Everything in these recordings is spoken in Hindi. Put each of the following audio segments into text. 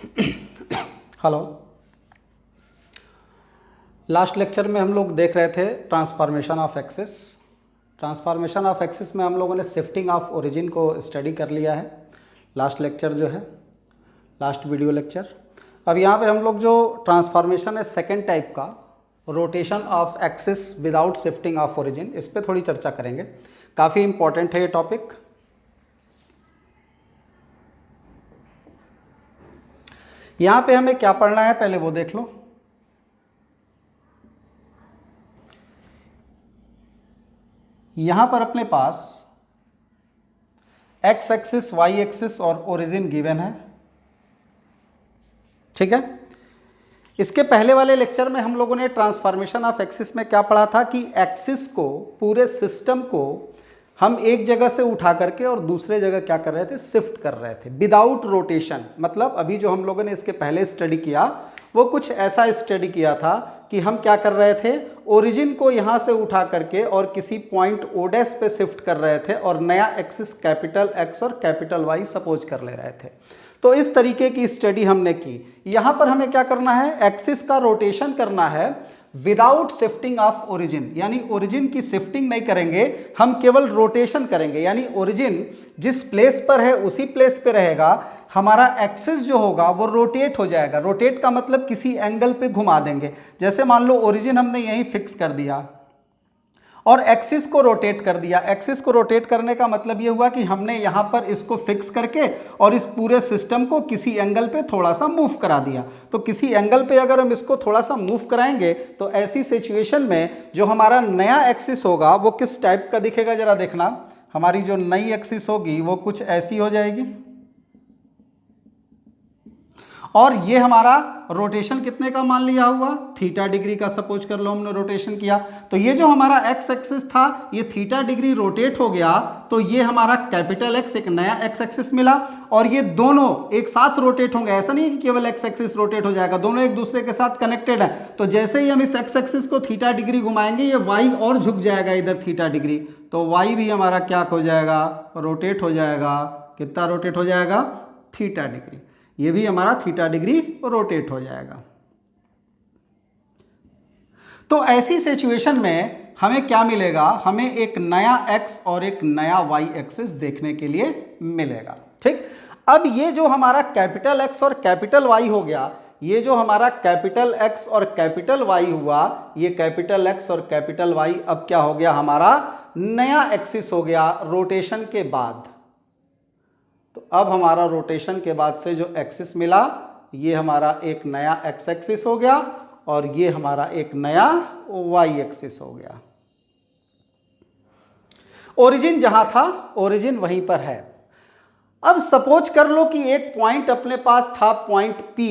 हेलो। लास्ट लेक्चर में हम लोग देख रहे थे transformation of axis. Transformation of axis में हम लोगों ने शिफ्टिंग ऑफ ओरिजिन को स्टडी कर लिया है। लास्ट लेक्चर जो है, लास्ट वीडियो लेक्चर। अब यहाँ पे हम लोग जो ट्रांसफॉर्मेशन है सेकेंड टाइप का, rotation of axis without shifting of origin, इस पर थोड़ी चर्चा करेंगे। काफ़ी इंपॉर्टेंट है ये टॉपिक। यहाँ पे हमें क्या पढ़ना है पहले वो देख लो। यहाँ पर अपने पास एक्स एक्सिस, वाई एक्सिस और ओरिजिन गिवन है, ठीक है। इसके पहले वाले लेक्चर में हम लोगों ने ट्रांसफॉर्मेशन ऑफ एक्सिस में क्या पढ़ा था कि एक्सिस को, पूरे सिस्टम को हम एक जगह से उठा करके और दूसरे जगह क्या कर रहे थे, शिफ्ट कर रहे थे विदाउट रोटेशन। मतलब अभी जो हम लोगों ने इसके पहले स्टडी किया वो कुछ ऐसा स्टडी किया था कि हम क्या कर रहे थे, ओरिजिन को यहाँ से उठा करके और किसी पॉइंट ओ डैश पे शिफ्ट कर रहे थे और नया एक्सिस कैपिटल एक्स और कैपिटल वाई सपोज कर ले रहे थे। तो इस तरीके की स्टडी हमने की। यहाँ पर हमें क्या करना है, एक्सिस का रोटेशन करना है विदाउट शिफ्टिंग ऑफ ओरिजिन, यानी ओरिजिन की शिफ्टिंग नहीं करेंगे, हम केवल रोटेशन करेंगे। यानी ओरिजिन जिस प्लेस पर है उसी प्लेस पे रहेगा, हमारा एक्सिस जो होगा वो रोटेट हो जाएगा। रोटेट का मतलब किसी एंगल पे घुमा देंगे। जैसे मान लो ओरिजिन हमने यहीं फिक्स कर दिया और एक्सिस को रोटेट कर दिया। एक्सिस को रोटेट करने का मतलब ये हुआ कि हमने यहाँ पर इसको फिक्स करके और इस पूरे सिस्टम को किसी एंगल पे थोड़ा सा मूव करा दिया। तो किसी एंगल पे अगर हम इसको थोड़ा सा मूव कराएंगे तो ऐसी सिचुएशन में जो हमारा नया एक्सिस होगा वो किस टाइप का दिखेगा, जरा देखना। हमारी जो नई एक्सिस होगी वो कुछ ऐसी हो जाएगी और ये हमारा रोटेशन कितने का मान लिया हुआ, थीटा डिग्री का सपोज कर लो हमने रोटेशन किया। तो ये जो हमारा एक्स एक्सिस था ये थीटा डिग्री रोटेट हो गया, तो ये हमारा कैपिटल एक्स, एक नया एक्स एक्सिस मिला और ये दोनों एक साथ रोटेट होंगे। ऐसा नहीं है कि केवल एक्स एक्सिस रोटेट हो जाएगा, दोनों एक दूसरे के साथ कनेक्टेड है। तो जैसे ही हम इस एक्स एक्सिस को थीटा डिग्री घुमाएंगे ये वाई और झुक जाएगा इधर थीटा डिग्री, तो वाई भी हमारा क्या हो जाएगा, रोटेट हो जाएगा। कितना रोटेट हो जाएगा, थीटा डिग्री। ये भी हमारा थीटा डिग्री रोटेट हो जाएगा। तो ऐसी सिचुएशन में हमें क्या मिलेगा, हमें एक नया एक्स और एक नया वाई एक्सिस देखने के लिए मिलेगा, ठीक। अब ये जो हमारा कैपिटल एक्स और कैपिटल वाई हो गया, ये जो हमारा कैपिटल एक्स और कैपिटल वाई हुआ, ये कैपिटल एक्स और कैपिटल वाई अब क्या हो गया, हमारा नया एक्सिस हो गया रोटेशन के बाद। तो अब हमारा रोटेशन के बाद से जो एक्सिस मिला ये हमारा एक नया एक्स एक्सिस हो गया और ये हमारा एक नया वाई एक्सिस हो गया। ओरिजिन जहां था ओरिजिन वहीं पर है। अब सपोज कर लो कि एक पॉइंट अपने पास था, पॉइंट P,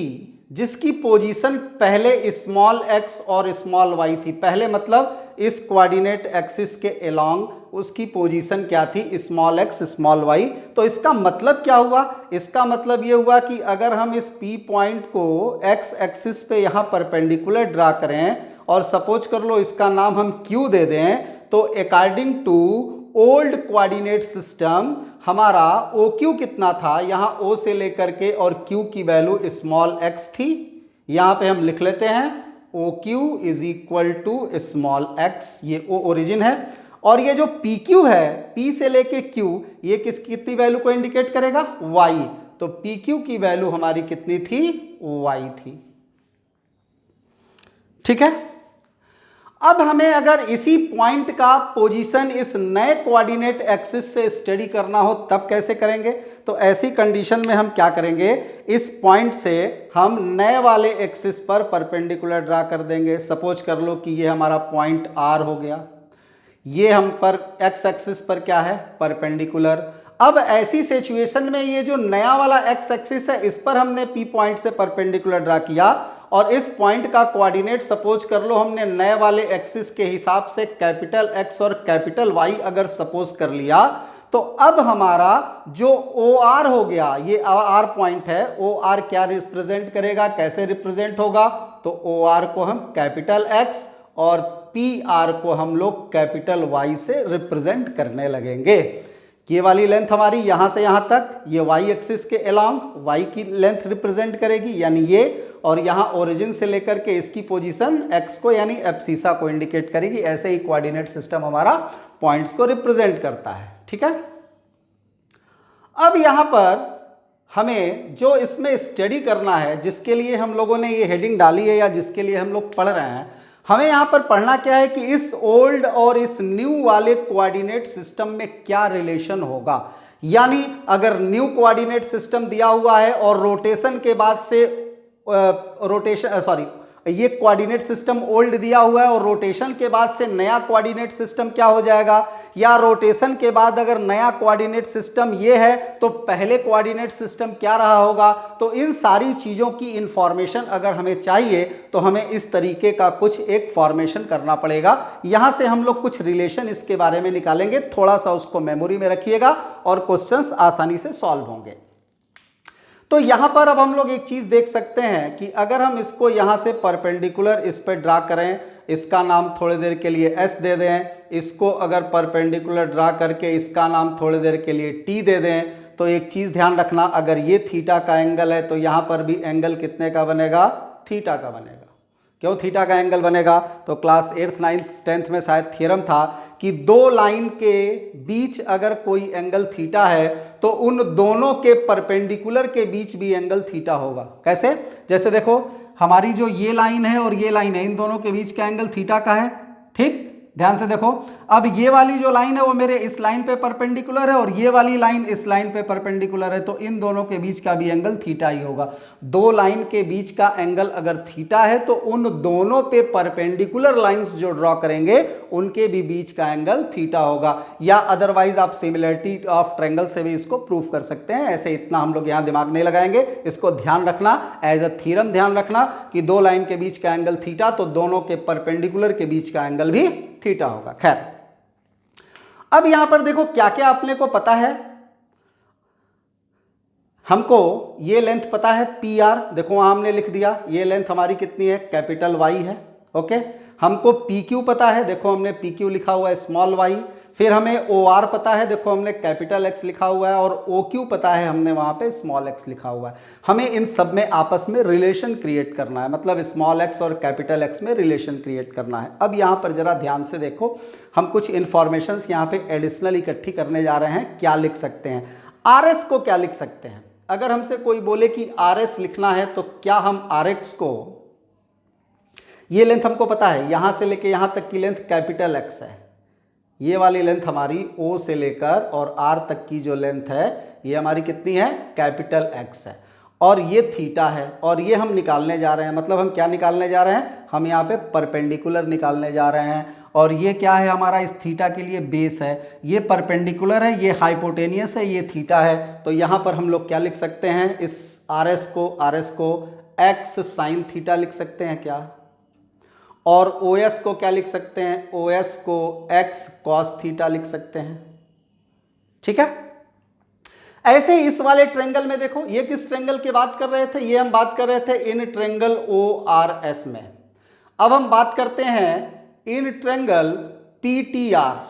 जिसकी पोजीशन पहले स्मॉल x और स्मॉल y थी। पहले मतलब इस कोऑर्डिनेट एक्सिस के अलोंग उसकी पोजीशन क्या थी, स्मॉल x स्मॉल y। तो इसका मतलब क्या हुआ, इसका मतलब ये हुआ कि अगर हम इस P पॉइंट को x एक्सिस पे यहाँ परपेंडिकुलर ड्रा करें और सपोज कर लो इसका नाम हम Q दे दें, तो according to old coordinate system हमारा OQ कितना था, यहाँ O से लेकर के और Q की वैल्यू स्मॉल x थी। यहाँ पे हम लिख लेते हैं OQ is equal to small x, ये O ओरिजिन है। और ये जो PQ है, P से लेके Q, ये कितनी वैल्यू को इंडिकेट करेगा, Y। तो PQ की वैल्यू हमारी कितनी थी, Y थी, ठीक है। अब हमें अगर इसी पॉइंट का पोजीशन इस नए कोऑर्डिनेट एक्सिस से स्टडी करना हो तब कैसे करेंगे, तो ऐसी कंडीशन में हम क्या करेंगे, इस पॉइंट से हम नए वाले एक्सिस पर परपेंडिकुलर ड्रा कर देंगे। सपोज कर लो कि ये हमारा पॉइंट R हो गया, ये हम पर एक्स एक्सिस पर क्या है, परपेंडिकुलर। अब ऐसी सिचुएशन में ये जो नया वाला एक्स एक्सिस है इस पर हमने P पॉइंट से परपेंडिकुलर ड्रा किया और इस पॉइंट का कोऑर्डिनेट सपोज कर लो हमने नए वाले एक्सिस के हिसाब से कैपिटल एक्स और कैपिटल वाई अगर सपोज कर लिया, तो अब हमारा जो OR हो गया, ये R पॉइंट है, OR क्या रिप्रेजेंट करेगा, कैसे रिप्रेजेंट होगा, तो OR को हम कैपिटल एक्स और PR को हम लोग कैपिटल वाई से रिप्रेजेंट करने लगेंगे। ये वाली लेंथ हमारी यहाँ से यहाँ तक, ये वाई एक्सिस के अलोंग वाई की लेंथ रिप्रेजेंट करेगी यानी ये, और यहाँ ओरिजिन से लेकर के इसकी पोजीशन एक्स को यानी एब्सिसा को इंडिकेट करेगी। ऐसे ही कोऑर्डिनेट सिस्टम हमारा पॉइंट्स को रिप्रेजेंट करता है। ठीक है, अब यहाँ पर हमें जो इसमें स्टडी करना है, जिसके लिए हम लोगों ने ये हेडिंग डाली है या जिसके लिए हम लोग पढ़ रहे हैं, हमें यहाँ पर पढ़ना क्या है कि इस ओल्ड और इस न्यू वाले कोऑर्डिनेट सिस्टम में क्या रिलेशन होगा। यानी अगर न्यू कोऑर्डिनेट सिस्टम दिया हुआ है और रोटेशन के बाद से ये कोऑर्डिनेट सिस्टम ओल्ड दिया हुआ है और रोटेशन के बाद से नया कोऑर्डिनेट सिस्टम क्या हो जाएगा, या रोटेशन के बाद अगर नया कोऑर्डिनेट सिस्टम ये है तो पहले कोऑर्डिनेट सिस्टम क्या रहा होगा। तो इन सारी चीज़ों की इंफॉर्मेशन अगर हमें चाहिए तो हमें इस तरीके का कुछ एक फॉर्मेशन करना पड़ेगा। यहाँ से हम लोग कुछ रिलेशन इसके बारे में निकालेंगे, थोड़ा सा उसको मेमोरी में रखिएगा और क्वेश्चंस आसानी से सॉल्व होंगे। तो यहां पर अब हम लोग एक चीज देख सकते हैं कि अगर हम इसको यहां से परपेंडिकुलर इस पर ड्रा करें, इसका नाम थोड़ी देर के लिए एस दे दें, इसको अगर परपेंडिकुलर ड्रा करके इसका नाम थोड़ी देर के लिए टी दे दें, तो एक चीज ध्यान रखना, अगर ये थीटा का एंगल है तो यहां पर भी एंगल कितने का बनेगा, थीटा का बनेगा। क्यों थीटा का एंगल बनेगा, तो क्लास 8th 9th 10th में शायद थ्योरम था कि दो लाइन के बीच अगर कोई एंगल थीटा है तो उन दोनों के परपेंडिकुलर के बीच भी एंगल थीटा होगा। कैसे, जैसे देखो हमारी जो ये लाइन है और ये लाइन है, इन दोनों के बीच का एंगल थीटा का है। ठीक, ध्यान से देखो, अब ये वाली जो लाइन है वो मेरे इस लाइन पे परपेंडिकुलर है और ये वाली लाइन इस लाइन पे परपेंडिकुलर है, तो इन दोनों के बीच का भी एंगल थीटा ही होगा। दो लाइन के बीच का एंगल अगर थीटा है तो उन दोनों पे परपेंडिकुलर लाइंस जो ड्रॉ करेंगे उनके भी बीच का एंगल थीटा होगा, या अदरवाइज आप सिमिलरिटी ऑफ ट्रायंगल से भी इसको प्रूव कर सकते हैं। ऐसे इतना हम लोग यहाँ दिमाग नहीं लगाएंगे, इसको ध्यान रखना, एज अ थ्योरम ध्यान रखना कि दो लाइन के बीच का एंगल थीटा तो दोनों के परपेंडिकुलर के बीच का एंगल भी थीटा होगा। खैर, अब यहां पर देखो क्या क्या अपने को पता है। हमको ये लेंथ पता है पी आर, देखो वहां हमने लिख दिया, ये लेंथ हमारी कितनी है, कैपिटल वाई है। ओके, हमको पी क्यू पता है, देखो हमने पी क्यू लिखा हुआ है स्मॉल वाई। फिर हमें ओ आर पता है, देखो हमने कैपिटल एक्स लिखा हुआ है, और ओ क्यू पता है, हमने वहां पे स्मॉल एक्स लिखा हुआ है। हमें इन सब में आपस में रिलेशन क्रिएट करना है, मतलब स्मॉल एक्स और कैपिटल एक्स में रिलेशन क्रिएट करना है। अब यहाँ पर जरा ध्यान से देखो, हम कुछ इंफॉर्मेशन यहाँ पे एडिशनल इकट्ठी करने जा रहे हैं। क्या लिख सकते हैं, आर एस को क्या लिख सकते हैं। अगर हमसे कोई बोले कि आर एस लिखना है तो क्या हम आर एक्स को, ये लेंथ हमको पता है, यहां से लेके यहां तक की लेंथ कैपिटल एक्स है, ये वाली लेंथ हमारी O से लेकर और R तक की जो लेंथ है ये हमारी कितनी है, कैपिटल X है, और ये थीटा है, और ये हम निकालने जा रहे हैं। मतलब हम क्या निकालने जा रहे हैं, हम यहाँ पे परपेंडिकुलर निकालने जा रहे हैं। और ये क्या है हमारा, इस थीटा के लिए बेस है, ये परपेंडिकुलर है, ये हाइपोटेनियस है, ये थीटा है। तो यहाँ पर हम लोग क्या लिख सकते हैं, इस आर एस को एक्स साइन थीटा लिख सकते हैं क्या, और ओ एस को क्या लिख सकते हैं, ओ एस को एक्स कॉस थीटा लिख सकते हैं। ठीक है, ऐसे इस वाले ट्रेंगल में देखो, ये किस ट्रेंगल की बात कर रहे थे, ये हम बात कर रहे थे in triangle O R S में। अब हम बात करते हैं in triangle P T R,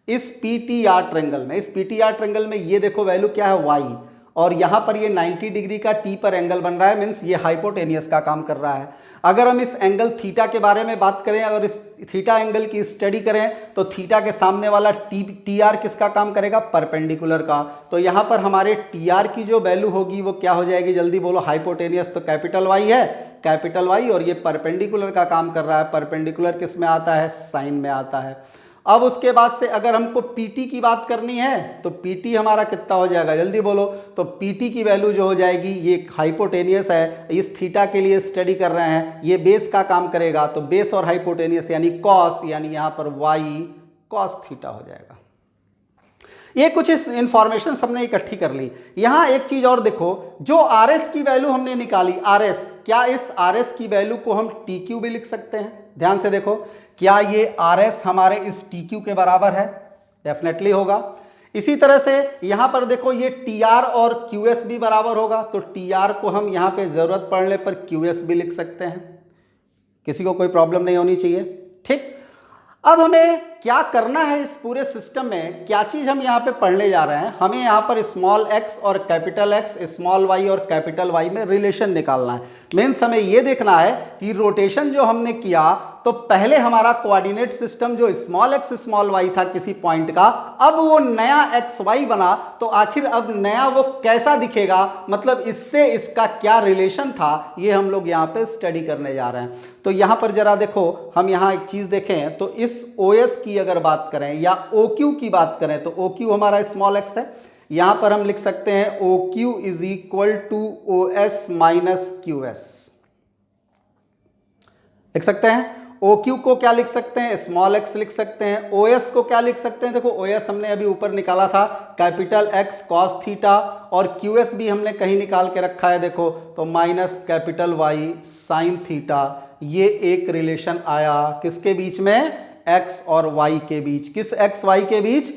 इस पी टी आर ट्रेंगल में। इस पी टी आर ट्रेंगल में ये देखो वैल्यू क्या है, वाई, और यहां पर ये 90 डिग्री का टी पर एंगल बन रहा है, मीन्स ये हाइपोटेनियस का काम कर रहा है। अगर हम इस एंगल थीटा के बारे में बात करें, अगर इस थीटा एंगल की स्टडी करें, तो थीटा के सामने वाला टी आर किसका काम करेगा, परपेंडिकुलर का। तो यहां पर हमारे टी आर की जो वैल्यू होगी वो क्या हो जाएगी, जल्दी बोलो, हाइपोटेनियस तो कैपिटल वाई है, कैपिटल वाई, और ये परपेंडिकुलर का काम कर रहा है। परपेंडिकुलर किस में आता है, साइन में आता है। अब उसके बाद से अगर हमको पीटी की बात करनी है तो पीटी हमारा कितना हो जाएगा, जल्दी बोलो, तो पीटी की वैल्यू जो हो जाएगी, ये हाइपोटेनियस है, इस थीटा के लिए स्टडी कर रहे हैं, ये बेस का काम करेगा, तो बेस और हाइपोटेनियस यानी कॉस, यानी यहाँ पर वाई कॉस थीटा हो जाएगा। ये कुछ इस इंफॉर्मेशन हमने इकट्ठी कर ली। यहाँ एक चीज और देखो, जो आर एस की वैल्यू हमने निकाली, आर एस, क्या इस आर एस की वैल्यू को हम टी क्यू भी लिख सकते हैं। ध्यान से देखो, क्या ये आर एस हमारे इस टी क्यू के बराबर है, डेफिनेटली होगा। इसी तरह से यहां पर देखो, ये टी आर और क्यू एस भी बराबर होगा, तो टी आर को हम यहां पे जरूरत पड़ने पर क्यू एस भी लिख सकते हैं, किसी को कोई प्रॉब्लम नहीं होनी चाहिए। ठीक, अब हमें क्या करना है इस पूरे सिस्टम में, क्या चीज हम यहाँ पे पढ़ने जा रहे हैं, हमें यहाँ पर स्मॉल x और कैपिटल X, स्मॉल y और कैपिटल Y में रिलेशन निकालना है। मीन्स हमें ये देखना है कि रोटेशन जो हमने किया तो पहले हमारा कोऑर्डिनेट सिस्टम जो स्मॉल x स्मॉल y था किसी पॉइंट का, अब वो नया xy बना, तो आखिर अब नया वो कैसा दिखेगा, मतलब इससे इसका क्या रिलेशन था, ये हम लोग यहाँ पे स्टडी करने जा रहे हैं। तो यहाँ पर जरा देखो, हम यहाँ एक चीज देखें तो इस OS की अगर बात करें या OQ की बात करें तो OQ हमारा स्मॉल x है, यहाँ पर हम लिख सकते हैं OQ is equal to OS minus QS, लिख सकते हैं। OQ को क्या लिख सकते हैं, स्मॉल x लिख सकते हैं। OS को क्या लिख सकते हैं, देखो OS हमने अभी ऊपर निकाला था कैपिटल X कॉस थीटा, और QS भी हमने कहीं निकाल के रखा है देखो, तो minus capital Y sine theta. ये एक रिलेशन आया किसके बीच में, X और Y के बीच। किस X Y के बीच,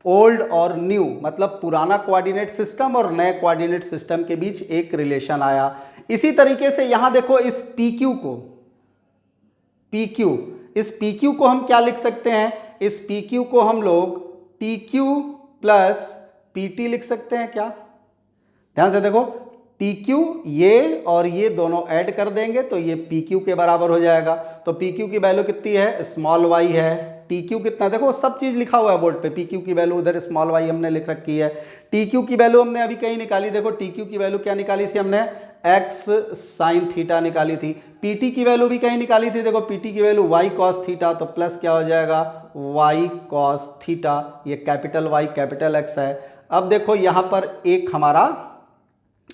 ओल्ड और न्यू, मतलब पुराना कोऑर्डिनेट सिस्टम और नए कोऑर्डिनेट सिस्टम के बीच एक रिलेशन आया। इसी तरीके से यहां देखो इस PQ को, PQ, इस PQ को हम क्या लिख सकते हैं, इस PQ को हम लोग TQ प्लस PT लिख सकते हैं क्या, ध्यान से देखो, TQ ये और ये दोनों ऐड कर देंगे तो ये PQ के बराबर हो जाएगा। तो PQ की वैल्यू कितनी है, स्मॉल y है, TQ कितना, देखो सब चीज लिखा हुआ है बोर्ड पे, PQ की वैल्यू उधर स्मॉल y हमने लिख रखी है, TQ की वैल्यू हमने अभी कहीं निकाली, देखो TQ की वैल्यू क्या निकाली थी हमने, x साइन थीटा निकाली थी। PT की वैल्यू भी कहीं निकाली थी, देखो PT की वैल्यू y कॉस थीटा, तो प्लस क्या हो जाएगा y कॉस थीटा, ये कैपिटल Y कैपिटल X है। अब देखो यहां पर एक हमारा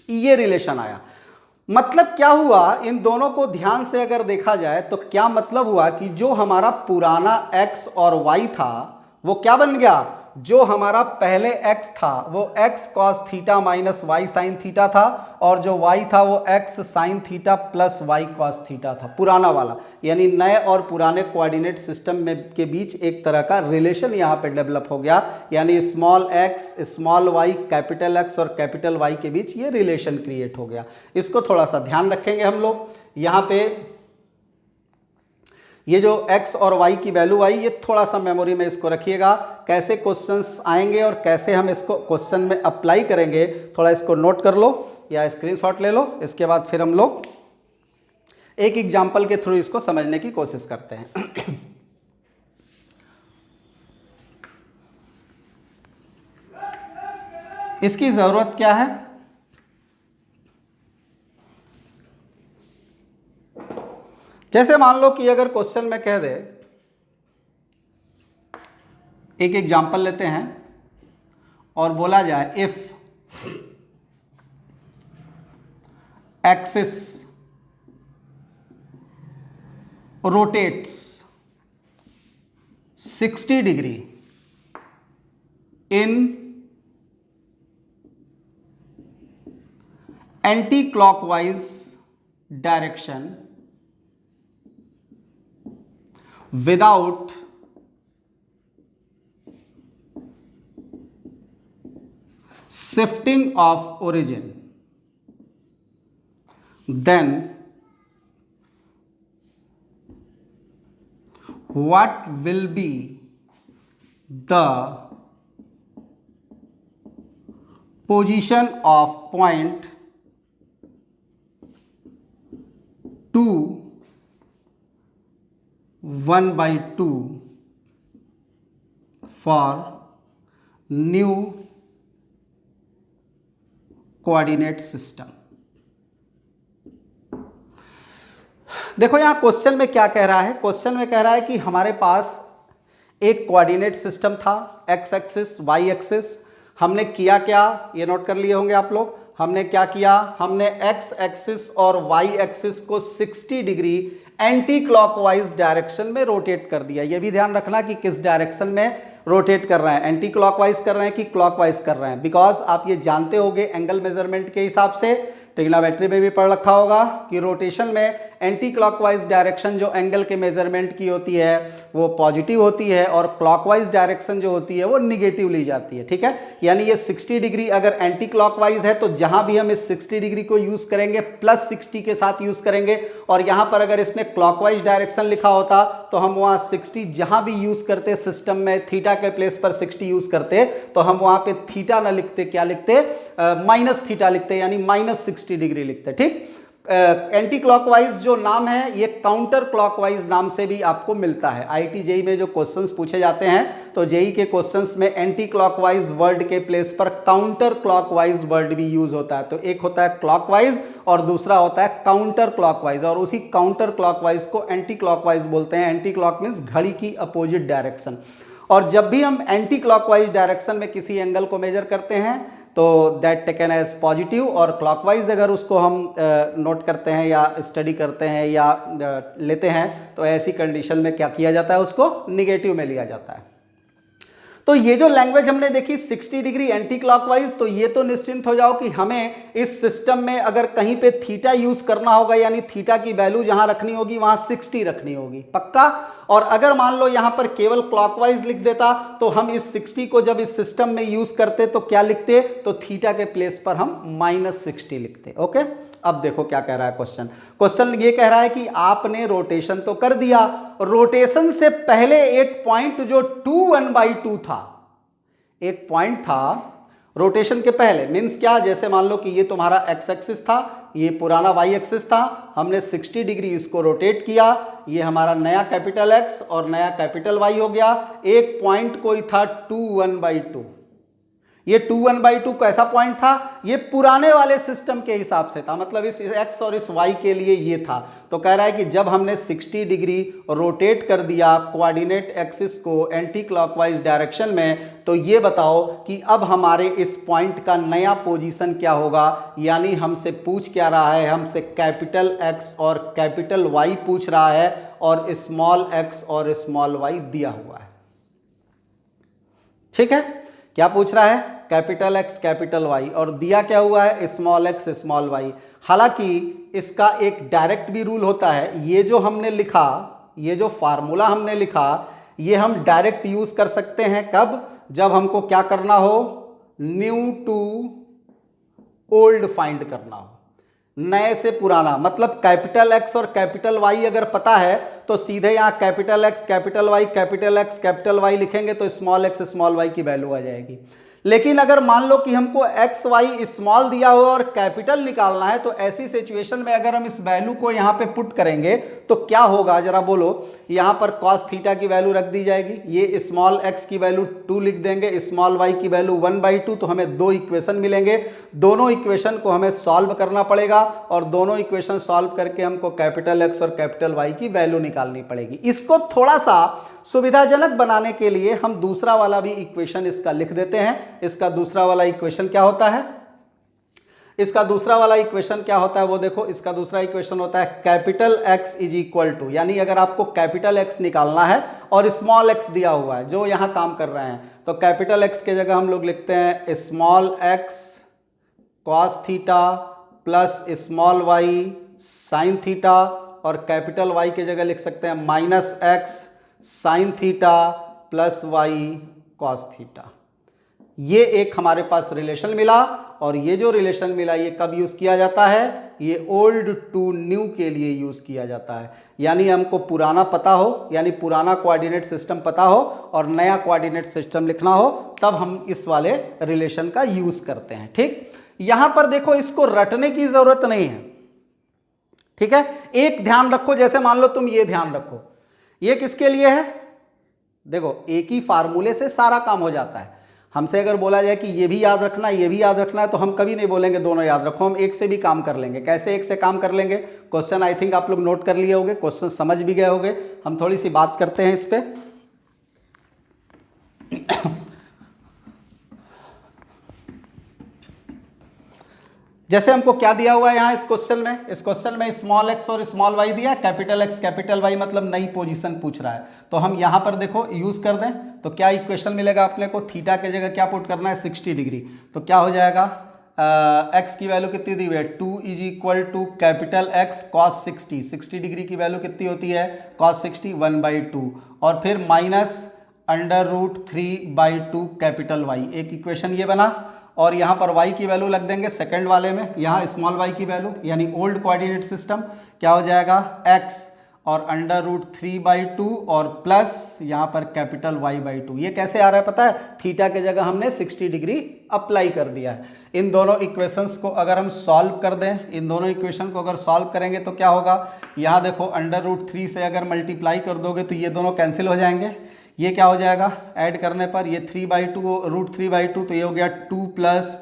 ये रिलेशन आया, मतलब क्या हुआ, इन दोनों को ध्यान से अगर देखा जाए तो क्या मतलब हुआ कि जो हमारा पुराना x और y था वो क्या बन गया, जो हमारा पहले x था वो x cos theta minus y sine theta था, और जो y था वो x sine theta plus y cos theta था, पुराना वाला। यानी नए और पुराने कोऑर्डिनेट सिस्टम में के बीच एक तरह का रिलेशन यहाँ पे डेवलप हो गया, यानी small x small y capital X और कैपिटल Y के बीच ये रिलेशन क्रिएट हो गया। इसको थोड़ा सा ध्यान रखेंगे हम लोग, यहाँ पे ये जो x और y की वैल्यू आई, ये थोड़ा सा मेमोरी में इसको रखिएगा, कैसे क्वेश्चंस आएंगे और कैसे हम इसको क्वेश्चन में अप्लाई करेंगे, थोड़ा इसको नोट कर लो या स्क्रीनशॉट ले लो। इसके बाद फिर हम लोग एक एग्जांपल के थ्रू इसको समझने की कोशिश करते हैं। इसकी जरूरत क्या है, जैसे मान लो कि अगर क्वेश्चन में कह दे, एक एग्जांपल लेते हैं और बोला जाए if axis rotates 60 degree in anti clockwise direction without shifting of origin, then what will be the position of point 2 1/2 for new coordinate system। देखो यहां क्वेश्चन में क्या कह रहा है, क्वेश्चन में कह रहा है कि हमारे पास एक कोऑर्डिनेट सिस्टम था, x एक्सिस y एक्सिस, हमने किया क्या, ये नोट कर लिए होंगे आप लोग, हमने क्या किया, हमने x एक्सिस और y एक्सिस को 60 डिग्री एंटी क्लॉकवाइज डायरेक्शन में रोटेट कर दिया। ये भी ध्यान रखना कि किस डायरेक्शन में रोटेट कर रहे हैं, एंटी क्लॉकवाइज कर रहे हैं कि क्लॉकवाइज कर रहे हैं, बिकॉज आप ये जानते होंगे एंगल मेजरमेंट के हिसाब से, ट्रिग्नोमेट्री में भी पढ़ रखा होगा कि रोटेशन में एंटी क्लॉकवाइज डायरेक्शन जो एंगल के मेजरमेंट की होती है वो पॉजिटिव होती है और क्लॉकवाइज डायरेक्शन जो होती है वो निगेटिव ली जाती है। ठीक है, यानी ये 60 डिग्री अगर एंटी क्लॉकवाइज है तो जहां भी हम इस 60 डिग्री को यूज करेंगे प्लस 60 के साथ यूज करेंगे, और यहां पर अगर इसने क्लॉकवाइज डायरेक्शन लिखा होता तो हम वहां 60 जहां भी यूज करते सिस्टम में थीटा के प्लेस पर 60 यूज करते तो हम वहां पे थीटा ना लिखते, क्या लिखते, माइनस थीटा लिखते, यानी माइनस 60 डिग्री लिखते। ठीक, एंटी क्लॉकवाइज जो नाम है ये काउंटर क्लॉकवाइज नाम से भी आपको मिलता है। आईआईटी जेईई में जो क्वेश्चंस पूछे जाते हैं तो जेईई के क्वेश्चंस में एंटी क्लॉकवाइज वर्ड के प्लेस पर काउंटर क्लॉकवाइज वर्ड भी यूज होता है। तो एक होता है क्लॉकवाइज और दूसरा होता है काउंटर क्लॉकवाइज, और उसी काउंटर क्लॉकवाइज को एंटी क्लॉकवाइज बोलते हैं। एंटी क्लॉक मीन्स घड़ी की अपोजिट डायरेक्शन। और जब भी हम एंटी क्लॉकवाइज डायरेक्शन में किसी एंगल को मेजर करते हैं तो दैट टेकन एज पॉजिटिव, और क्लॉकवाइज अगर उसको हम नोट करते हैं या स्टडी करते हैं या लेते हैं तो ऐसी कंडीशन में क्या किया जाता है, उसको निगेटिव में लिया जाता है। तो ये जो लैंग्वेज हमने देखी 60 डिग्री एंटी क्लॉकवाइज, तो ये तो निश्चिंत हो जाओ कि हमें इस सिस्टम में अगर कहीं पे थीटा यूज करना होगा, यानी थीटा की वैल्यू जहां रखनी होगी वहां 60 रखनी होगी, पक्का। और अगर मान लो यहां पर केवल क्लॉकवाइज लिख देता तो हम इस 60 को जब इस सिस्टम में यूज करते तो क्या लिखते, तो थीटा के प्लेस पर हम -60 लिखते। ओके, अब देखो क्या कह रहा है क्वेश्चन। क्वेश्चन ये कह रहा है कि आपने रोटेशन तो कर दिया, रोटेशन से पहले एक पॉइंट जो 2 1/2 था, एक पॉइंट था रोटेशन के पहले, मीन्स क्या, जैसे मान लो कि ये तुम्हारा एक्स एक्सिस था, ये पुराना वाई एक्सिस था, हमने 60 डिग्री इसको रोटेट किया, ये हमारा नया कैपिटल एक्स और नया कैपिटल वाई हो गया। एक पॉइंट कोई था 2 1/2, ये 2 1/2 कैसा पॉइंट था, ये पुराने वाले सिस्टम के हिसाब से था, मतलब इस x और इस y के लिए ये था। तो कह रहा है कि जब हमने 60 डिग्री रोटेट कर दिया कोऑर्डिनेट एक्सिस को एंटी क्लॉकवाइज डायरेक्शन में, तो ये बताओ कि अब हमारे इस पॉइंट का नया पोजीशन क्या होगा। यानी हमसे पूछ क्या रहा है, हमसे कैपिटल x और कैपिटल Y पूछ रहा है और स्मॉल x और स्मॉल y दिया हुआ है। ठीक है, क्या पूछ रहा है, कैपिटल एक्स कैपिटल वाई, और दिया क्या हुआ है, स्मॉल एक्स स्मॉल वाई। हालांकि इसका एक डायरेक्ट भी रूल होता है, ये जो हमने लिखा, ये जो फार्मूला हमने लिखा, ये हम डायरेक्ट यूज कर सकते हैं कब, जब हमको क्या करना हो, न्यू टू ओल्ड फाइंड करना हो, नए से पुराना। मतलब कैपिटल एक्स और कैपिटल वाई अगर पता है तो सीधे यहाँ capital X capital Y capital X capital Y लिखेंगे तो स्मॉल एक्स स्मॉल वाई की वैल्यू आ जाएगी। लेकिन अगर मान लो कि हमको एक्स वाई स्मॉल दिया हुआ और कैपिटल निकालना है, तो ऐसी सिचुएशन में अगर हम इस वैल्यू को यहाँ पे पुट करेंगे तो क्या होगा जरा बोलो। यहाँ पर कॉस थीटा की वैल्यू रख दी जाएगी, ये स्मॉल एक्स की वैल्यू 2 लिख देंगे, स्मॉल वाई की वैल्यू 1/2, तो हमें 2 इक्वेशन मिलेंगे। दोनों इक्वेशन को हमें सॉल्व करना पड़ेगा और दोनों इक्वेशन सॉल्व करके हमको कैपिटल एक्स और कैपिटल वाई की वैल्यू निकालनी पड़ेगी। इसको थोड़ा सा सुविधाजनक बनाने के लिए हम दूसरा वाला भी इक्वेशन इसका लिख देते हैं। इसका दूसरा वाला इक्वेशन क्या होता है, इसका दूसरा वाला इक्वेशन क्या होता है वो देखो। इसका दूसरा इक्वेशन होता है capital X is equal to, यानी अगर आपको कैपिटल एक्स निकालना है और स्मॉल एक्स दिया हुआ है जो यहां काम कर रहे हैं, तो कैपिटल एक्स के जगह हम लोग लिखते हैं small X cos theta plus small Y sine theta, और कैपिटल वाई के जगह लिख सकते हैं minus X sine theta plus Y cos theta. ये एक हमारे पास रिलेशन मिला, और ये जो रिलेशन मिला ये कब यूज किया जाता है, ये ओल्ड टू न्यू के लिए यूज किया जाता है। यानी हमको पुराना पता हो, यानी पुराना कोऑर्डिनेट सिस्टम पता हो और नया कोऑर्डिनेट सिस्टम लिखना हो, तब हम इस वाले रिलेशन का यूज करते हैं। ठीक, यहां पर देखो इसको रटने की जरूरत नहीं है, ठीक है। एक ध्यान रखो, जैसे मान लो तुम ये ध्यान रखो, ये किसके लिए है, देखो एक ही फार्मूले से सारा काम हो जाता है। हमसे अगर बोला जाए कि ये भी याद रखना ये भी याद रखना है, तो हम कभी नहीं बोलेंगे दोनों याद रखो, हम एक से भी काम कर लेंगे। कैसे एक से काम कर लेंगे, क्वेश्चन आई थिंक आप लोग नोट कर लिए होंगे, क्वेश्चन समझ भी गए होंगे। हम थोड़ी सी बात करते हैं इस पे। जैसे हमको क्या दिया हुआ है यहाँ इस क्वेश्चन में स्मॉल एक्स और स्मॉल वाई दिया, कैपिटल एक्स कैपिटल वाई मतलब नई पोजीशन पूछ रहा है। तो हम यहाँ पर देखो यूज कर दें तो क्या इक्वेशन मिलेगा अपने को, थीटा के जगह क्या पुट करना है 60 डिग्री, तो क्या हो जाएगा एक्स की वैल्यू कितनी दी हुई है 2 is equal to capital X cos 60, 60 degree की वैल्यू कितनी होती है कॉस 60, 1/2, और फिर minus under root 3/2 capital Y. एक इक्वेशन ये बना, और यहाँ पर y की वैल्यू लग देंगे सेकंड वाले में, यहाँ स्मॉल y की वैल्यू, यानी ओल्ड कोऑर्डिनेट सिस्टम क्या हो जाएगा x और अंडर रूट 3/2 और प्लस यहाँ पर कैपिटल y/2। ये कैसे आ रहा है पता है, थीटा के जगह हमने 60 डिग्री अप्लाई कर दिया है। इन दोनों इक्वेशंस को अगर हम सॉल्व कर दें, इन दोनों इक्वेशन को अगर सॉल्व करेंगे तो क्या होगा, यहाँ देखो अंडर रूट 3 से अगर मल्टीप्लाई कर दोगे तो ये दोनों कैंसिल हो जाएंगे। ये क्या हो जाएगा ऐड करने पर, ये 3/2 रूट 3/2, तो ये हो गया 2 प्लस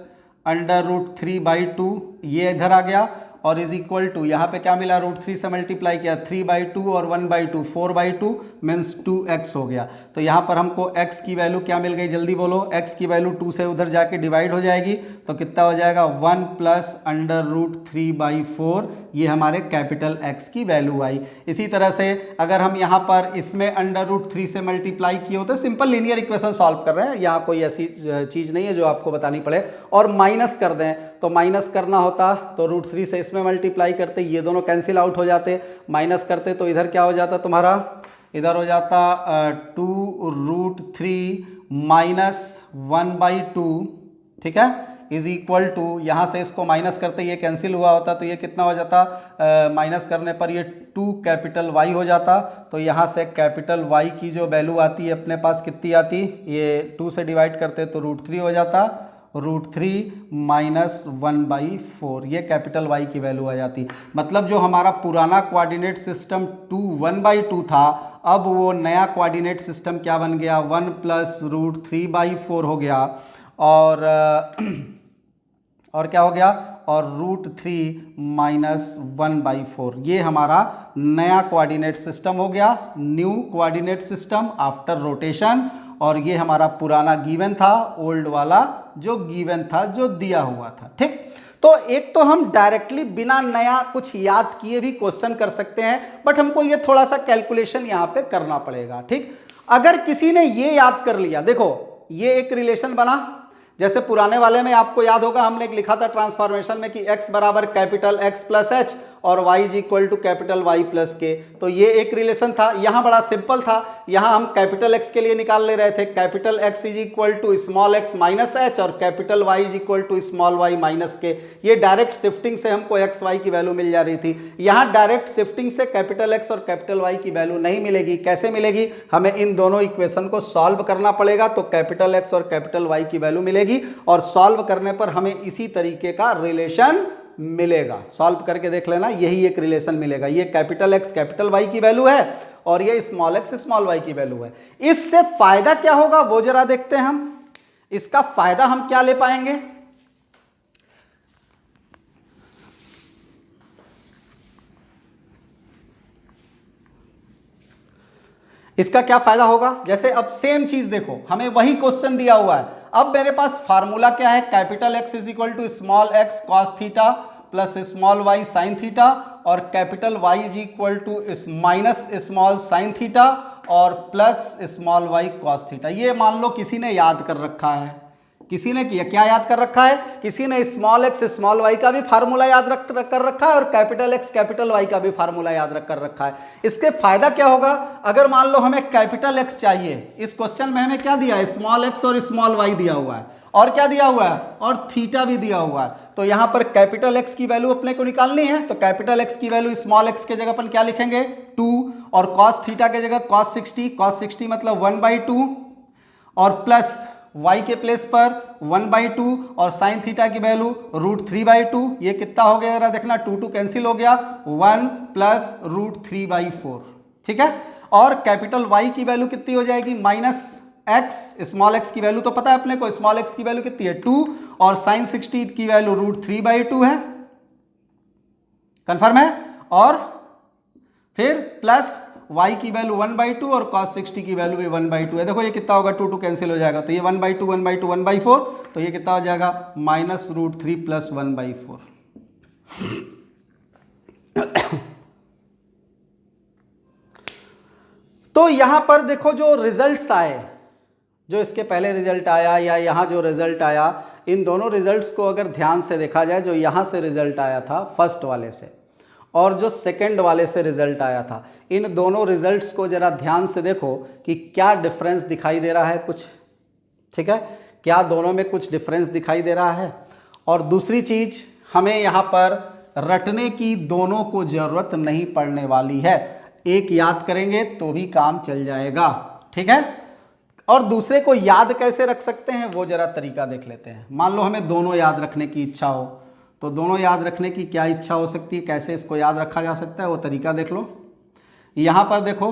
अंडर रूट 3/2, ये इधर आ गया, और इज इक्वल टू यहाँ पे क्या मिला, रूट 3 से मल्टीप्लाई किया 3/2 और 1/2 4/2 मीन्स 2x हो गया। तो यहाँ पर हमको x की वैल्यू क्या मिल गई, जल्दी बोलो, x की वैल्यू 2 से उधर जाके डिवाइड हो जाएगी, तो कितना हो जाएगा 1 प्लस अंडर रूट 3/4, ये हमारे कैपिटल x की वैल्यू आई। इसी तरह से अगर हम यहाँ पर इसमें अंडर रूट 3 से मल्टीप्लाई किए होते, सिंपल लीनियर इक्वेशन सॉल्व कर रहे हैं, यहाँ कोई ऐसी चीज़ नहीं है जो आपको बतानी पड़े, और माइनस कर दें तो माइनस करना होता तो रूट 3 से इसमें मल्टीप्लाई करते, ये दोनों कैंसिल आउट हो जाते, माइनस करते तो इधर क्या हो जाता तुम्हारा, इधर हो जाता 2 रूट 3 माइनस 1/2, ठीक है, इज इक्वल टू, यहाँ से इसको माइनस करते ये कैंसिल हुआ होता, तो ये कितना हो जाता, माइनस करने पर ये 2 कैपिटल वाई हो जाता। तो यहाँ से कैपिटल वाई की जो वैल्यू आती है अपने पास कितनी आती, ये 2 से डिवाइड करते तो रूट 3 हो जाता, रूट 3 माइनस 1/4, ये कैपिटल वाई की वैल्यू आ जाती। मतलब जो हमारा पुराना कोऑर्डिनेट सिस्टम 2 1/2 था, अब वो नया कोऑर्डिनेट सिस्टम क्या बन गया, 1 प्लस रूट 3/4 हो गया, और क्या हो गया, और रूट 3 माइनस 1/4, ये हमारा नया कोऑर्डिनेट सिस्टम हो गया, new coordinate system after rotation. और ये हमारा पुराना गिवन था, ओल्ड वाला जो गिवन था, जो दिया हुआ था, ठीक। तो एक तो हम डायरेक्टली बिना नया कुछ याद किए भी क्वेश्चन कर सकते हैं, बट हमको ये थोड़ा सा कैलकुलेशन यहाँ पे करना पड़ेगा, ठीक। अगर किसी ने ये याद कर लिया, देखो ये एक रिलेशन बना, जैसे पुराने वाले में आपको याद होगा हमने एक लिखा था ट्रांसफॉर्मेशन में कि x बराबर कैपिटल x प्लस एच और y is equal to capital y plus K, तो ये एक रिलेशन था। यहाँ बड़ा सिंपल था, यहाँ हम कैपिटल x के लिए निकाल ले रहे थे, capital x is equal to small x minus H और capital y is equal to small y minus K. ये डायरेक्ट शिफ्टिंग से हमको x y की वैल्यू मिल जा रही थी। यहाँ डायरेक्ट शिफ्टिंग से कैपिटल x और कैपिटल y की वैल्यू नहीं मिलेगी। कैसे मिलेगी, हमें इन दोनों इक्वेशन को सॉल्व करना पड़ेगा, तो कैपिटल x और कैपिटल y की वैल्यू मिलेगी, और सॉल्व करने पर हमें इसी तरीके का रिलेशन मिलेगा। सॉल्व करके देख लेना, यही एक रिलेशन मिलेगा। ये कैपिटल x कैपिटल y की वैल्यू है और ये स्मॉल x स्मॉल y की वैल्यू है। इससे फायदा क्या होगा वो जरा देखते हैं हम। इसका फायदा हम क्या ले पाएंगे, इसका क्या फायदा होगा। जैसे अब सेम चीज देखो, हमें वही क्वेश्चन दिया हुआ है। अब मेरे पास फार्मूला क्या है, capital X is equal to small X cos theta plus small Y sine theta, और capital Y is equal to minus small sine theta और plus small Y cos theta. ये मान लो किसी ने याद कर रखा है, किसी ने किया क्या याद कर रखा है, किसी ने स्मॉल एक्स स्मॉल वाई का भी फार्मूला याद कर रखा है और कैपिटल एक्स कैपिटल वाई का भी फार्मूला याद कर रखा है। इसके फायदा क्या होगा, अगर मान लो हमें कैपिटल एक्स चाहिए, इस क्वेश्चन में हमें क्या दिया है, स्मॉल एक्स और स्मॉल वाई दिया हुआ है, और क्या दिया हुआ है, और थीटा भी दिया हुआ है। तो यहां पर कैपिटल एक्स की वैल्यू अपने को निकालनी है, तो कैपिटल एक्स की वैल्यू स्मॉल एक्स के जगह पर क्या लिखेंगे 2, और कॉस थीटा के जगह कॉस 60 मतलब 1/2, और प्लस y के प्लेस पर 1/2 और साइन थीटा की वैल्यू रूट 3/2। ये कितना हो गया जरा देखना, 2 कैंसिल हो गया, 1 प्लस रूट 3/4, ठीक है। और कैपिटल y की वैल्यू कितनी हो जाएगी, माइनस x, स्मॉल x की वैल्यू तो पता है अपने को, स्मॉल x की वैल्यू कितनी है 2, और साइन 60 की वैल्यू रूट 3/2 है, कंफर्म है। और फिर प्लस y की वैल्यू 1/2 और cos 60 की वैल्यू भी 1/2 है। देखो ये कितना होगा, 2 कैंसिल हो जाएगा, तो ये 1/2 1/2 1/4, तो ये कितना हो जाएगा माइनस रूट 3 प्लस 1/4। तो यहां पर देखो जो रिजल्ट्स आए, जो इसके पहले रिजल्ट आया या यहां जो रिजल्ट आया, इन दोनों रिजल्ट्स को अगर ध्यान से देखा जाए, जो यहाँ से रिजल्ट आया था फर्स्ट वाले से और जो सेकंड वाले से रिजल्ट आया था, इन दोनों रिजल्ट्स को जरा ध्यान से देखो कि क्या डिफरेंस दिखाई दे रहा है कुछ, ठीक है, क्या दोनों में कुछ डिफरेंस दिखाई दे रहा है। और दूसरी चीज, हमें यहाँ पर रटने की दोनों को जरूरत नहीं पड़ने वाली है, एक याद करेंगे तो भी काम चल जाएगा, ठीक है। और दूसरे को याद कैसे रख सकते हैं वो जरा तरीका देख लेते हैं। मान लो हमें दोनों याद रखने की इच्छा हो, तो दोनों याद रखने की क्या इच्छा हो सकती है, कैसे इसको याद रखा जा सकता है वो तरीका देख लो। यहाँ पर देखो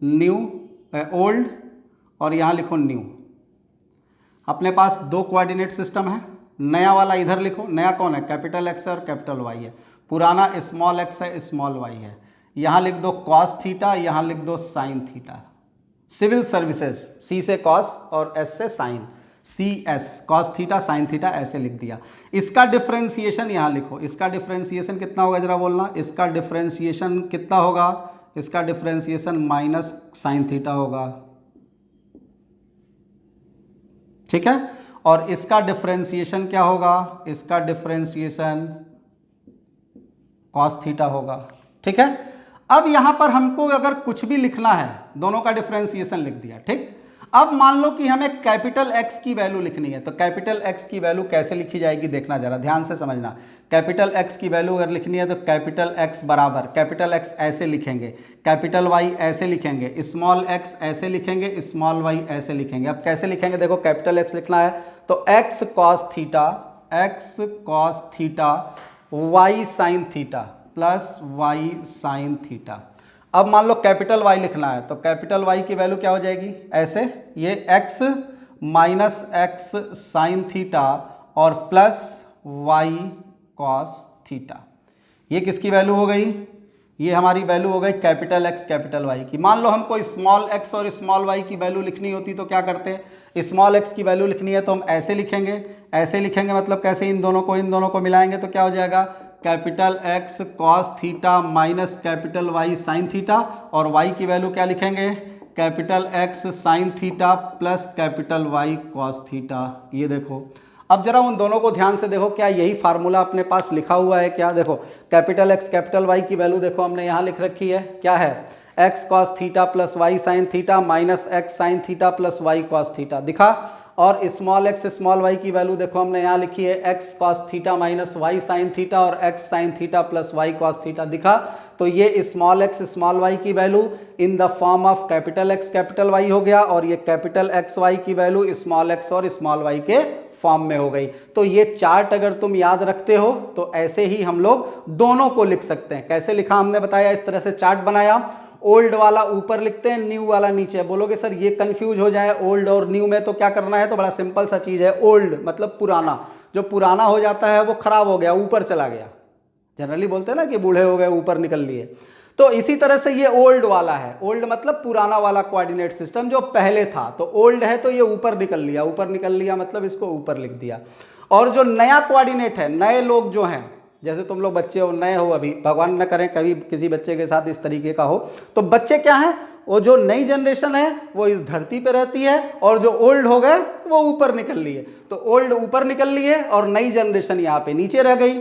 न्यू ओल्ड और यहाँ लिखो न्यू। अपने पास दो कोऑर्डिनेट सिस्टम है, नया वाला इधर लिखो, नया कौन है, कैपिटल एक्स है और कैपिटल वाई है, पुराना स्मॉल एक्स है स्मॉल वाई है। यहाँ लिख दो कॉस थीटा, यहाँ लिख दो sine theta. Civil services, C से कॉस और एस से sine, C S cos theta sine theta ऐसे लिख दिया। इसका डिफरेंशिएशन यहाँ लिखो, इसका डिफरेंशिएशन कितना होगा जरा बोलना, इसका डिफरेंशिएशन कितना होगा, इसका डिफरेंशिएशन माइनस साइन थीटा होगा, ठीक है। और इसका डिफरेंशिएशन क्या होगा, इसका डिफरेंशिएशन कॉस थीटा होगा, ठीक है। अब यहां पर हमको अगर कुछ भी लिखना है, दोनों का डिफरेंशिएशन लिख दिया, ठीक। अब मान लो कि हमें कैपिटल एक्स की वैल्यू लिखनी है, तो कैपिटल एक्स की वैल्यू कैसे लिखी जाएगी देखना, जरा ध्यान से समझना। कैपिटल एक्स की वैल्यू अगर लिखनी है तो कैपिटल एक्स बराबर, कैपिटल एक्स ऐसे लिखेंगे, कैपिटल वाई ऐसे लिखेंगे, स्मॉल एक्स ऐसे लिखेंगे, स्मॉल वाई ऐसे लिखेंगे। अब कैसे लिखेंगे देखो, कैपिटल एक्स लिखना है तो X cos theta Y sine theta plus Y sine theta. अब मान लो कैपिटल वाई लिखना है तो कैपिटल वाई की वैल्यू क्या हो जाएगी, ऐसे ये x minus X sine theta और प्लस वाई कॉस थीटा। ये किसकी वैल्यू हो गई, ये हमारी वैल्यू हो गई कैपिटल एक्स कैपिटल वाई की। मान लो हमको स्मॉल एक्स और स्मॉल वाई की वैल्यू लिखनी होती तो क्या करते, स्मॉल एक्स की वैल्यू लिखनी है तो हम ऐसे लिखेंगे, ऐसे लिखेंगे मतलब कैसे, इन दोनों को मिलाएंगे तो क्या हो जाएगा, capital X cos theta minus capital Y sine theta, और वाई की वैल्यू क्या लिखेंगे, capital X sine theta plus capital Y cos theta. ये देखो, अब जरा उन दोनों को ध्यान से देखो, क्या यही फार्मूला अपने पास लिखा हुआ है क्या, देखो कैपिटल एक्स कैपिटल वाई की वैल्यू देखो हमने यहाँ लिख रखी है, क्या है, X cos theta plus Y sine theta minus X sine theta plus Y cos theta दिखा। और स्मॉल एक्स स्मॉल वाई की वैल्यू देखो हमने यहाँ लिखी है X cos theta minus Y sine theta और X sine theta plus Y cos theta दिखा। तो ये स्मॉल एक्स स्मॉल वाई की value in the form of capital X capital Y हो गया, और ये कैपिटल एक्स वाई की वैल्यू स्मॉल एक्स और स्मॉल वाई के फॉर्म में हो गई। तो ये चार्ट अगर तुम याद रखते हो तो ऐसे ही हम लोग दोनों को लिख सकते हैं। कैसे लिखा हमने बताया, इस तरह से चार्ट बनाया, ओल्ड वाला ऊपर लिखते हैं, न्यू वाला नीचे। बोलोगे सर ये कंफ्यूज हो जाए ओल्ड और न्यू में तो क्या करना है, तो बड़ा सिंपल सा चीज है, ओल्ड मतलब पुराना, जो पुराना हो जाता है वो खराब हो गया ऊपर चला गया, जनरली बोलते हैं ना कि बूढ़े हो गए ऊपर निकल लिए, तो इसी तरह से ये ओल्ड वाला है, ओल्ड मतलब पुराना वाला कोऑर्डिनेट सिस्टम जो पहले था, तो ओल्ड है तो ये ऊपर निकल लिया, ऊपर निकल लिया मतलब इसको ऊपर लिख दिया। और जो नया कोऑर्डिनेट है, नए लोग जो हैं, जैसे तुम लोग बच्चे हो, नए हो, अभी भगवान न करें कभी किसी बच्चे के साथ इस तरीके का हो, तो बच्चे क्या हैं, वो जो नई जनरेशन है वो इस धरती पे रहती है, और जो ओल्ड हो गए वो ऊपर निकल लिए, तो ओल्ड ऊपर निकल लिए और नई जनरेशन यहाँ पे नीचे रह गई।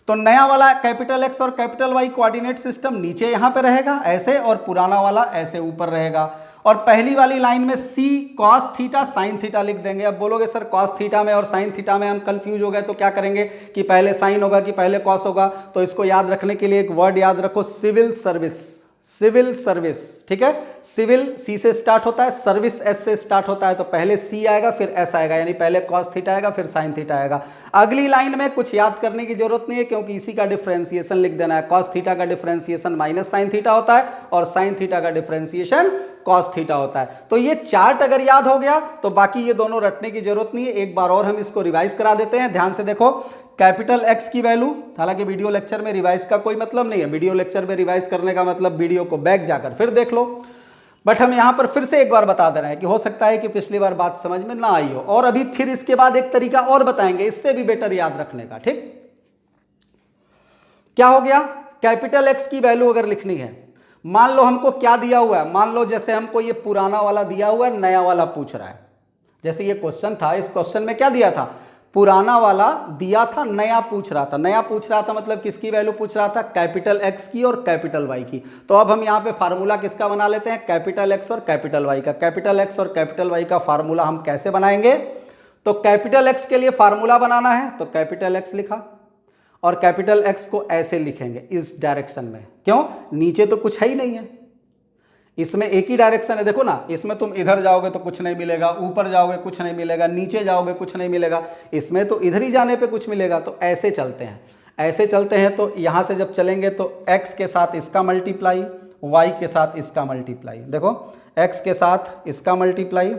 तो नया वाला कैपिटल एक्स और कैपिटल वाई कोऑर्डिनेट सिस्टम नीचे यहाँ पे रहेगा ऐसे, और पुराना वाला ऐसे ऊपर रहेगा। और पहली वाली लाइन में सी कॉस थीटा साइन थीटा लिख देंगे। अब बोलोगे सर कॉस थीटा में और साइन थीटा में हम कंफ्यूज हो गए तो क्या करेंगे कि पहले साइन होगा कि पहले कॉस होगा, तो इसको याद रखने के लिए एक वर्ड याद रखो, सिविल सर्विस, सिविल सर्विस, ठीक है। सिविल सी से स्टार्ट होता है, सर्विस एस से स्टार्ट होता है, तो पहले सी आएगा फिर एस आएगा, यानी पहले कॉस थीटा आएगा फिर साइन थीटा आएगा। अगली लाइन में कुछ याद करने की जरूरत नहीं है क्योंकि इसी का डिफरेंशिएशन लिख देना है। कॉस थीटा का डिफरेंशिएशन माइनस साइन थीटा होता है और साइन थीटा का डिफरेंशिएशन कॉस थीटा होता है। तो ये चार्ट अगर याद हो गया तो बाकी ये दोनों रटने की जरूरत नहीं है। एक बार और हम इसको रिवाइज करा देते हैं, ध्यान से देखो। कैपिटल एक्स की वैल्यू, हालांकि वीडियो लेक्चर में रिवाइज का कोई मतलब नहीं है, वीडियो लेक्चर में रिवाइज करने का मतलब वीडियो को बैक जाकर फिर देख लो, बट हम यहां पर फिर से एक बार बता दे रहे हैं कि हो सकता है कि पिछली बार बात समझ में ना आई हो, और अभी फिर इसके बाद एक तरीका और बताएंगे इससे भी बेटर याद रखने का। ठीक, क्या हो गया, कैपिटल एक्स की वैल्यू अगर लिखनी है, मान लो हमको क्या दिया हुआ है, मान लो जैसे हमको ये पुराना वाला दिया हुआ है, नया वाला पूछ रहा है, जैसे ये क्वेश्चन था, इस क्वेश्चन में क्या दिया था, पुराना वाला दिया था, नया पूछ रहा था। नया पूछ रहा था मतलब किसकी वैल्यू पूछ रहा था, कैपिटल एक्स की और कैपिटल वाई की। तो अब हम यहाँ पे फार्मूला किसका बना लेते हैं, कैपिटल एक्स और कैपिटल वाई का। कैपिटल एक्स और कैपिटल वाई का फार्मूला हम कैसे बनाएंगे, तो कैपिटल एक्स के लिए फार्मूला बनाना है तो कैपिटल एक्स लिखा, और कैपिटल एक्स को ऐसे लिखेंगे इस डायरेक्शन में। क्यों, नीचे तो कुछ है ही नहीं है, इसमें एक ही डायरेक्शन है। देखो ना, इसमें तुम इधर जाओगे तो कुछ नहीं मिलेगा, ऊपर जाओगे कुछ नहीं मिलेगा, नीचे जाओगे कुछ नहीं मिलेगा, इसमें तो इधर ही जाने पे कुछ मिलेगा। तो ऐसे चलते हैं, ऐसे चलते हैं। तो यहाँ से जब चलेंगे तो x के साथ इसका मल्टीप्लाई, y के साथ इसका मल्टीप्लाई। देखो x के साथ इसका मल्टीप्लाई,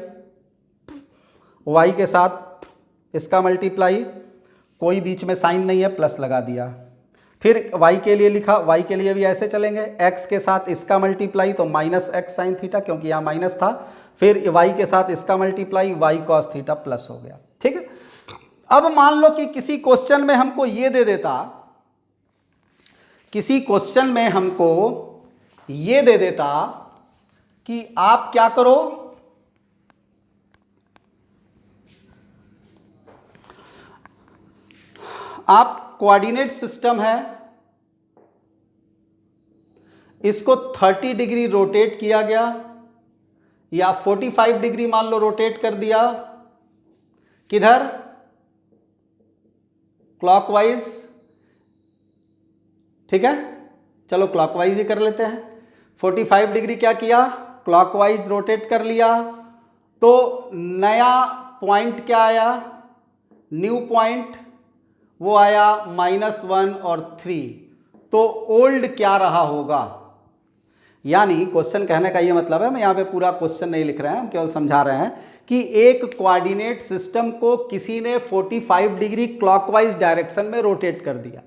y के साथ इसका मल्टीप्लाई, कोई बीच में साइन नहीं है, प्लस लगा दिया। फिर y के लिए लिखा, y के लिए भी ऐसे चलेंगे, x के साथ इसका मल्टीप्लाई तो माइनस एक्स साइन थीटा, क्योंकि यहाँ माइनस था। फिर y के साथ इसका multiply, y cos theta plus हो गया। ठीक है, अब मान लो कि किसी क्वेश्चन में हमको ये दे देता, किसी क्वेश्चन में हमको ये दे देता कि आप क्या करो, आप कोऑर्डिनेट सिस्टम है, इसको 30 डिग्री रोटेट किया गया या 45 डिग्री मान लो रोटेट कर दिया, किधर, क्लॉकवाइज। ठीक है, चलो क्लॉकवाइज ही कर लेते हैं। 45 डिग्री क्या किया, क्लॉकवाइज रोटेट कर लिया, तो नया पॉइंट क्या आया, न्यू पॉइंट, वो आया -1 और 3। तो ओल्ड क्या रहा होगा, यानी क्वेश्चन कहने का ये मतलब है, मैं यहाँ पे पूरा क्वेश्चन नहीं लिख रहे हैं, हम केवल समझा रहे हैं कि एक कोऑर्डिनेट सिस्टम को किसी ने 45 डिग्री क्लॉकवाइज डायरेक्शन में रोटेट कर दिया।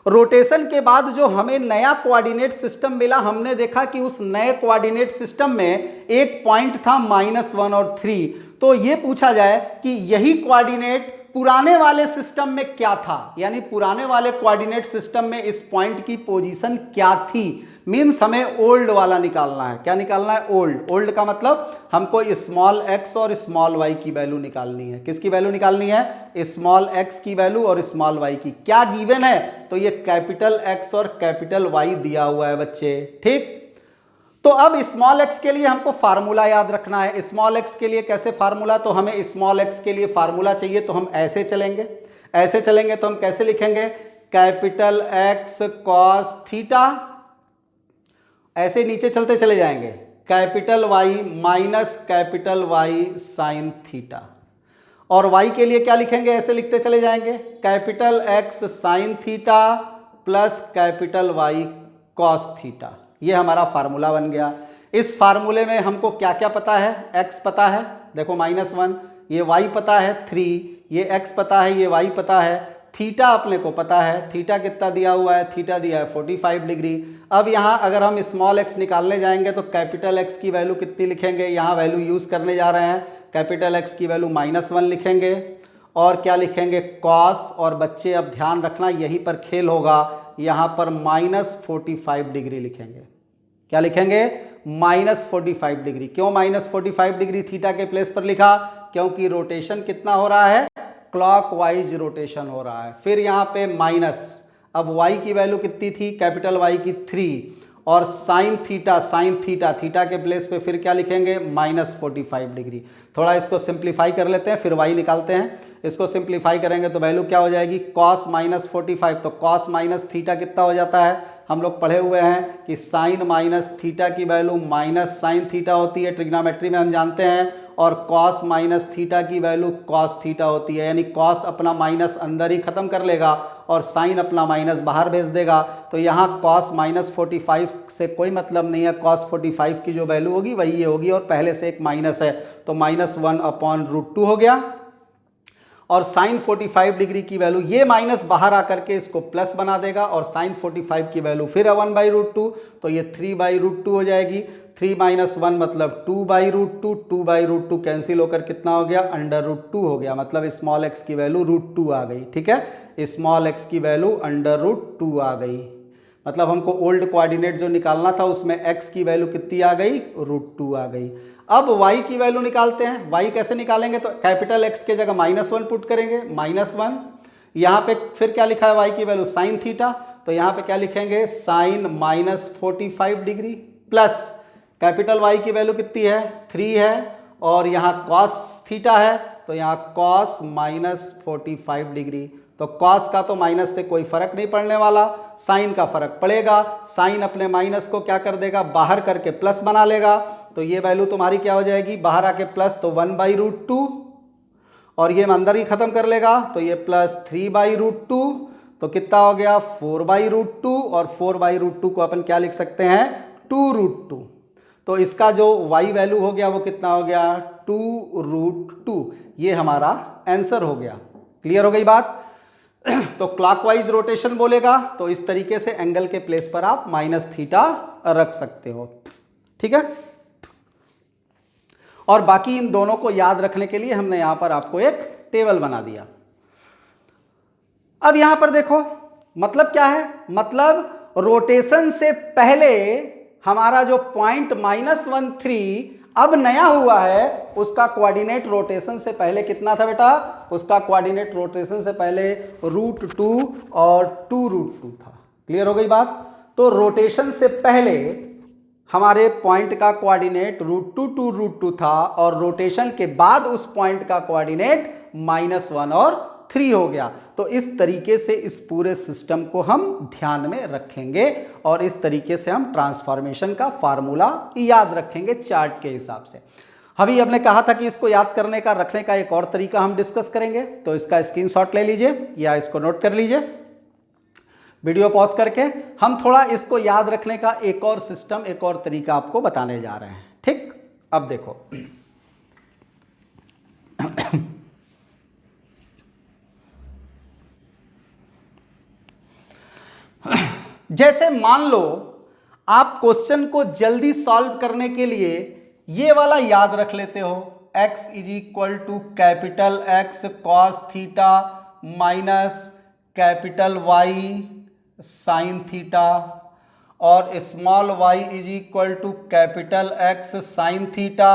रोटेशन के बाद जो हमें नया कोऑर्डिनेट सिस्टम मिला, हमने देखा कि उस नए कोऑर्डिनेट सिस्टम में एक पॉइंट था -1 और 3। तो ये पूछा जाए कि यही कोऑर्डिनेट पुराने वाले सिस्टम में क्या था, यानी पुराने वाले कोऑर्डिनेट सिस्टम में इस पॉइंट की पोजीशन क्या थी। मींस हमें ओल्ड वाला निकालना है। क्या निकालना है, ओल्ड। ओल्ड का मतलब हमको स्मॉल x और स्मॉल y की वैल्यू निकालनी है। किसकी वैल्यू निकालनी है, स्मॉल x की वैल्यू और स्मॉल y की। क्या गिवन है, तो ये कैपिटल X और कैपिटल Y दिया हुआ है बच्चे। ठीक, तो अब स्मॉल x के लिए हमको फार्मूला याद रखना है। स्मॉल x के लिए कैसे फार्मूला, तो हमें स्मॉल x के लिए फार्मूला चाहिए, तो हम ऐसे चलेंगे। ऐसे चलेंगे तो हम कैसे लिखेंगे, कैपिटल X कॉस थीटा, ऐसे नीचे चलते चले जाएंगे, capital Y minus capital Y sine theta. और y के लिए क्या लिखेंगे, ऐसे लिखते चले जाएंगे, capital X sine theta plus capital Y cos theta. ये हमारा फार्मूला बन गया। इस फार्मूले में हमको क्या क्या पता है, x पता है, देखो -1, ये y पता है 3, ये x पता है, ये y पता है, थीटा अपने को पता है, थीटा कितना दिया हुआ है, थीटा दिया है 45 डिग्री। अब यहाँ अगर हम स्मॉल x निकालने जाएंगे तो कैपिटल X की वैल्यू कितनी लिखेंगे, यहाँ वैल्यू यूज़ करने जा रहे हैं, कैपिटल X की वैल्यू -1 लिखेंगे, और क्या लिखेंगे, कॉस, और बच्चे अब ध्यान रखना यहीं पर खेल होगा, यहाँ पर -45 डिग्री लिखेंगे। क्या लिखेंगे, -45 डिग्री। क्यों -45 डिग्री थीटा के प्लेस पर लिखा, क्योंकि रोटेशन कितना हो रहा है, क्लॉकवाइज रोटेशन हो रहा है। फिर यहाँ पे माइनस, अब y की वैल्यू कितनी थी, कैपिटल Y की 3, और साइन थीटा, थीटा के प्लेस पे फिर क्या लिखेंगे, -45 डिग्री। थोड़ा इसको सिंप्लीफाई कर लेते हैं, फिर y निकालते हैं। इसको सिंप्लीफाई करेंगे तो वैल्यू क्या हो जाएगी, कॉस -45, तो कॉस माइनस थीटा कितना हो जाता है, हम लोग पढ़े हुए हैं कि साइन माइनस थीटा की वैल्यू माइनस साइन थीटा होती है, ट्रिग्नोमेट्री में हम जानते हैं, और कॉस माइनस थीटा की वैल्यू कॉस थीटा होती है। यानी कॉस अपना माइनस अंदर ही खत्म कर लेगा और साइन अपना माइनस बाहर भेज देगा। तो यहाँ कॉस -45 से कोई मतलब नहीं है, कॉस 45 की जो वैल्यू होगी वही ये होगी, और पहले से एक माइनस है तो -1/√2 हो गया। और साइन 45 डिग्री की वैल्यू, ये माइनस बाहर आकर के इसको प्लस बना देगा, और साइन 45 की वैल्यू फिर 1/√2, तो ये 3/√2 हो जाएगी। 3 - 1 मतलब 2/√2, 2/√2 कैंसिल होकर कितना हो गया, √2 हो गया। मतलब स्मॉल x की वैल्यू √2 आ गई। ठीक है, स्मॉल x की वैल्यू √2 आ गई। मतलब हमको ओल्ड कोऑर्डिनेट जो निकालना था उसमें x की वैल्यू कितनी आ गई, √2 आ गई। अब y की वैल्यू निकालते हैं। y कैसे निकालेंगे, तो कैपिटल X के जगह -1 पुट करेंगे, -1। यहाँ पे फिर क्या लिखा है y की वैल्यू साइन थीटा, तो यहाँ पे क्या लिखेंगे sine -45 degree, plus capital Y की वैल्यू कितनी है 3 है, और यहाँ कॉस थीटा है तो यहाँ कॉस -45 डिग्री। तो कॉस का तो माइनस से कोई फर्क नहीं पड़ने वाला, साइन का फर्क पड़ेगा। साइन अपने माइनस को क्या कर देगा, बाहर करके प्लस बना लेगा। तो ये वैल्यू तुम्हारी क्या हो जाएगी, बाहर आके प्लस, तो 1/√2, और ये अंदर ही खत्म कर लेगा, तो ये प्लस 3/√2, तो कितना हो गया 4/√2, और 4/√2 को अपन क्या लिख सकते हैं 2√2। तो इसका जो y वैल्यू हो गया वो कितना हो गया 2√2। ये हमारा आंसर हो गया। क्लियर हो गई बात। तो क्लॉकवाइज रोटेशन बोलेगा तो इस तरीके से एंगल के प्लेस पर आप -θ रख सकते हो, ठीक है। और बाकी इन दोनों को याद रखने के लिए हमने यहां पर आपको एक टेबल बना दिया। अब यहां पर देखो मतलब क्या है, मतलब रोटेशन से पहले हमारा जो पॉइंट -13 अब नया हुआ है, उसका कोऑर्डिनेट रोटेशन से पहले कितना था बेटा, उसका कोऑर्डिनेट रोटेशन से पहले √2 और 2√2 था। क्लियर हो गई बात। तो रोटेशन से पहले हमारे पॉइंट का कोऑर्डिनेट √2 2√2 था, और रोटेशन के बाद उस पॉइंट का कोऑर्डिनेट -1 और 3 हो गया। तो इस तरीके से इस पूरे सिस्टम को हम ध्यान में रखेंगे, और इस तरीके से हम ट्रांसफॉर्मेशन का फार्मूला याद रखेंगे चार्ट के हिसाब से। अभी हमने कहा था कि इसको याद करने का, रखने का एक और तरीका हम डिस्कस करेंगे, तो इसका स्क्रीनशॉट ले लीजिए या इसको नोट कर लीजिए। वीडियो पॉज करके हम थोड़ा इसको याद रखने का एक और सिस्टम, एक और तरीका आपको बताने जा रहे हैं, ठीक। अब देखो जैसे मान लो आप क्वेश्चन को जल्दी सॉल्व करने के लिए ये वाला याद रख लेते हो, x = capital X cos theta minus capital Y sine theta, और small y = capital X sine theta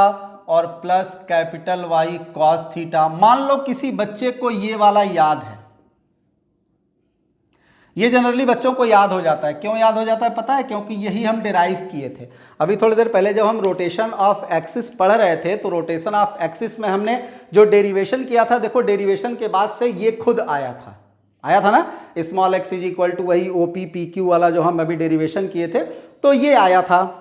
और plus capital Y cos theta. मान लो किसी बच्चे को ये वाला याद है, ये जनरली बच्चों को याद हो जाता है। क्यों याद हो जाता है पता है, क्योंकि यही हम डिराइव किए थे। अभी थोड़ी देर पहले जब हम रोटेशन ऑफ एक्सिस पढ़ रहे थे, तो रोटेशन ऑफ एक्सिस में हमने जो डेरिवेशन किया था, देखो डेरिवेशन के बाद से ये खुद आया था ना, स्मॉल x = वही OPPQ वाला जो हम अभी डेरिवेशन किए थे, तो ये आया था।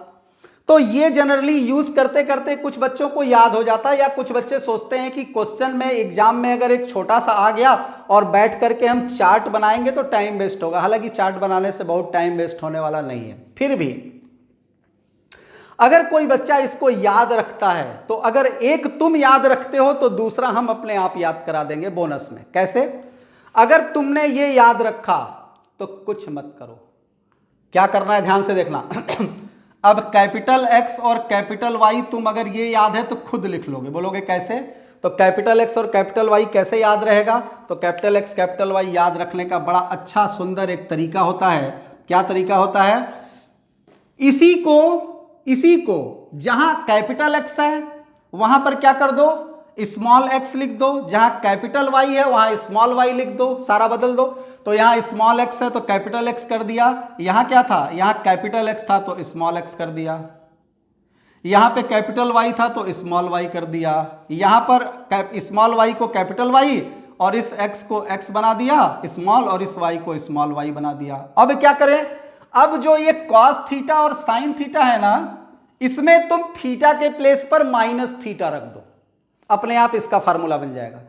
तो ये जनरली यूज करते करते कुछ बच्चों को याद हो जाता है, या कुछ बच्चे सोचते हैं कि क्वेश्चन में एग्जाम में अगर एक छोटा सा आ गया और बैठ करके हम चार्ट बनाएंगे तो टाइम वेस्ट होगा। हालांकि चार्ट बनाने से बहुत टाइम वेस्ट होने वाला नहीं है। फिर भी अगर कोई बच्चा इसको याद रखता है, तो अगर एक तुम याद रखते हो तो दूसरा हम अपने आप याद करा देंगे बोनस में। कैसे? अगर तुमने ये याद रखा तो कुछ मत करो, क्या करना है ध्यान से देखना। अब कैपिटल X और कैपिटल Y तुम अगर ये याद है तो खुद लिख लोगे, बोलोगे कैसे? तो कैपिटल X और कैपिटल Y कैसे याद रहेगा? तो कैपिटल X कैपिटल Y याद रखने का बड़ा अच्छा सुंदर एक तरीका होता है। क्या तरीका होता है? इसी को जहां कैपिटल X है वहां पर क्या कर दो, स्मॉल x लिख दो, जहां कैपिटल Y है वहां स्मॉल y लिख दो, सारा बदल दो। तो यहां स्मॉल x है तो कैपिटल X कर दिया, यहां क्या था, यहां कैपिटल X था तो स्मॉल x कर दिया, यहां पे कैपिटल Y था तो स्मॉल y कर दिया, यहां पर स्मॉल y को कैपिटल Y और इस x को x बना दिया स्मॉल, और इस y को स्मॉल y बना दिया। अब क्या करें? अब जो ये cos थीटा और साइन थीटा है ना, इसमें तुम थीटा के प्लेस पर माइनस थीटा रख दो, अपने आप इसका फार्मूला बन जाएगा।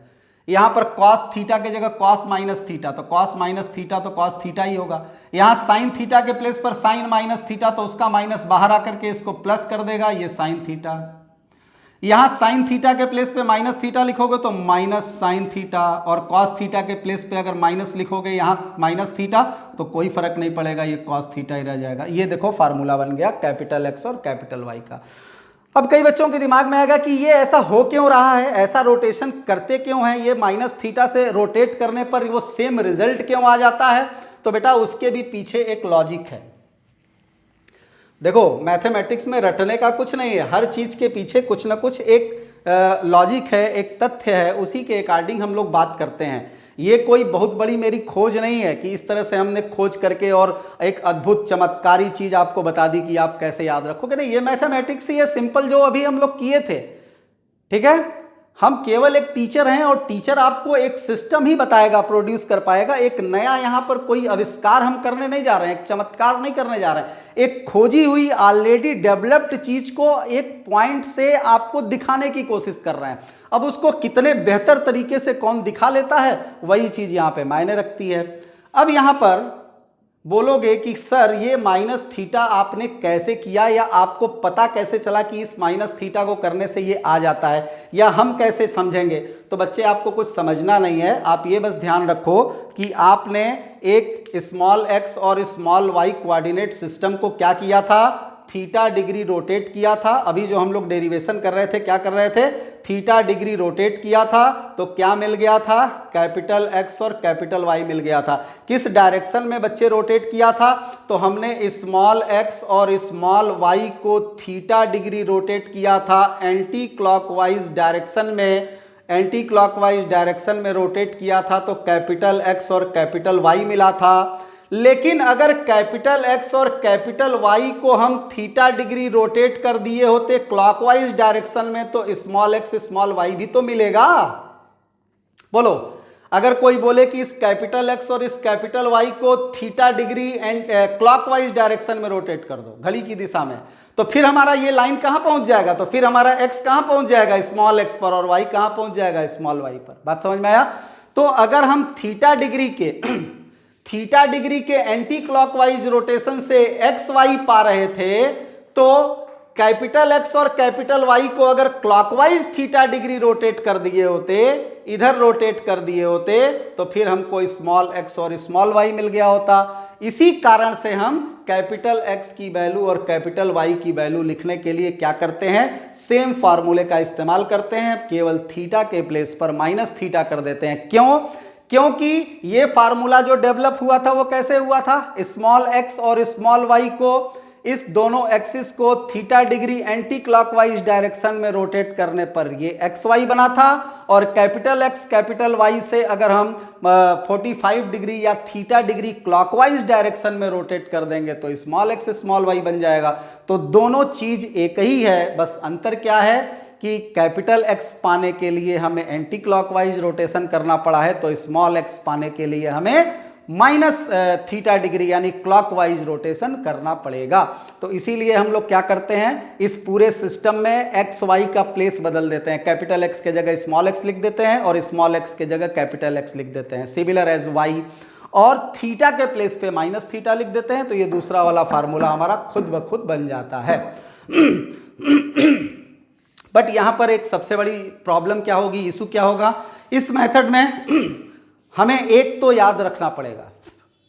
यहां पर cos थीटा के जगह cos माइनस थीटा, तो cos माइनस थीटा तो cos थीटा ही होगा। यहां साइन थीटा के प्लेस पर साइन माइनस थीटा, तो उसका माइनस बाहर आकर के इसको प्लस कर देगा, ये साइन थीटा। यहां साइन थीटा के प्लेस पे माइनस थीटा लिखोगे तो माइनस साइन थीटा, और cos थीटा के प्लेस पे अगर माइनस लिखोगे यहां माइनस थीटा, तो कोई फर्क नहीं पड़ेगा, ये cos थीटा ही रह जाएगा। ये देखो फार्मूला बन गया कैपिटल X और कैपिटल Y का। अब कई बच्चों के दिमाग में आएगा कि ये ऐसा हो क्यों रहा है, ऐसा रोटेशन करते क्यों है, ये माइनस थीटा से रोटेट करने पर वो सेम रिजल्ट क्यों आ जाता है? तो बेटा उसके भी पीछे एक लॉजिक है। देखो मैथमेटिक्स में रटने का कुछ नहीं है, हर चीज़ के पीछे कुछ ना कुछ एक लॉजिक है, एक तथ्य है, उसी के अकॉर्डिंग हम लोग बात करते हैं। ये कोई बहुत बड़ी मेरी खोज नहीं है कि इस तरह से हमने खोज करके और एक अद्भुत चमत्कारी चीज़ आपको बता दी कि आप कैसे याद रखोगे, नहीं, ये मैथमेटिक्स ही है सिंपल, जो अभी हम लोग किए थे। ठीक है, हम केवल एक टीचर हैं और टीचर आपको एक सिस्टम ही बताएगा, प्रोड्यूस कर पाएगा। एक नया यहाँ पर कोई आविष्कार हम करने नहीं जा रहे हैं, एक चमत्कार नहीं करने जा रहे हैं, एक खोजी हुई ऑलरेडी डेवलप्ड चीज को एक पॉइंट से आपको दिखाने की कोशिश कर रहे हैं। अब उसको कितने बेहतर तरीके से कौन दिखा लेता है, वही चीज यहाँ पे मायने रखती है। अब यहाँ पर बोलोगे कि सर ये माइनस थीटा आपने कैसे किया, या आपको पता कैसे चला कि इस माइनस थीटा को करने से ये आ जाता है, या हम कैसे समझेंगे। तो बच्चे आपको कुछ समझना नहीं है, आप ये बस ध्यान रखो कि आपने एक स्मॉल x और स्मॉल y कोऑर्डिनेट सिस्टम को क्या किया था, थीटा डिग्री रोटेट किया था। अभी जो हम लोग डेरिवेशन कर रहे थे क्या कर रहे थे, थीटा डिग्री रोटेट किया था, तो क्या मिल गया था, कैपिटल X और कैपिटल Y मिल गया था। किस डायरेक्शन में बच्चे रोटेट किया था, तो हमने स्मॉल x और स्मॉल y को थीटा डिग्री रोटेट किया था एंटी क्लॉकवाइज डायरेक्शन में, एंटी क्लॉकवाइज डायरेक्शन में रोटेट किया था, तो कैपिटल X और कैपिटल Y मिला था। लेकिन अगर कैपिटल X और कैपिटल Y को हम थीटा डिग्री रोटेट कर दिए होते क्लॉकवाइज डायरेक्शन में, तो स्मॉल x स्मॉल y भी तो मिलेगा। बोलो, अगर कोई बोले कि इस कैपिटल X और इस कैपिटल Y को theta degree and clockwise direction में रोटेट कर दो, घड़ी की दिशा में, तो फिर हमारा ये लाइन कहां पहुंच जाएगा, तो फिर हमारा x कहां पहुंच जाएगा, स्मॉल x पर, और y कहां पहुंच जाएगा, स्मॉल y पर। बात समझ में आया। तो अगर हम थीटा डिग्री के एंटी क्लॉकवाइज रोटेशन से एक्स वाई पा रहे थे, तो कैपिटल X और कैपिटल Y को अगर क्लॉकवाइज थीटा डिग्री रोटेट कर दिए होते, इधर रोटेट कर दिए होते, तो फिर हमको स्मॉल x और स्मॉल y मिल गया होता। इसी कारण से हम कैपिटल X की वैल्यू और कैपिटल Y की वैल्यू लिखने के लिए क्या करते हैं, सेम फार्मूले का इस्तेमाल करते हैं, केवल थीटा के प्लेस पर माइनस थीटा कर देते हैं। क्यों, क्योंकि ये फार्मूला जो डेवलप हुआ था वो कैसे हुआ था, स्मॉल x और स्मॉल y को, इस दोनों एक्सिस को theta degree anti clockwise direction में रोटेट करने पर ये एक्स वाई बना था, और कैपिटल X कैपिटल Y से अगर हम 45 डिग्री या थीटा डिग्री क्लॉकवाइज डायरेक्शन में रोटेट कर देंगे तो स्मॉल x स्मॉल y बन जाएगा। तो दोनों चीज एक ही है, बस अंतर क्या है कि कैपिटल X पाने के लिए हमें एंटी क्लॉकवाइज रोटेशन करना पड़ा है, तो स्मॉल x पाने के लिए हमें माइनस थीटा डिग्री यानी क्लॉकवाइज रोटेशन करना पड़ेगा। तो इसीलिए हम लोग क्या करते हैं, इस पूरे सिस्टम में एक्स वाई का प्लेस बदल देते हैं, कैपिटल X के जगह स्मॉल x लिख देते हैं और स्मॉल x के जगह कैपिटल X लिख देते हैं, सिमिलर एज y, और थीटा के प्लेस पे माइनस थीटा लिख देते हैं। तो ये दूसरा वाला फार्मूला हमारा खुद ब खुद बन जाता है। बट यहां पर एक सबसे बड़ी प्रॉब्लम क्या होगी, इशू क्या होगा, इस मेथड में हमें एक तो याद रखना पड़ेगा,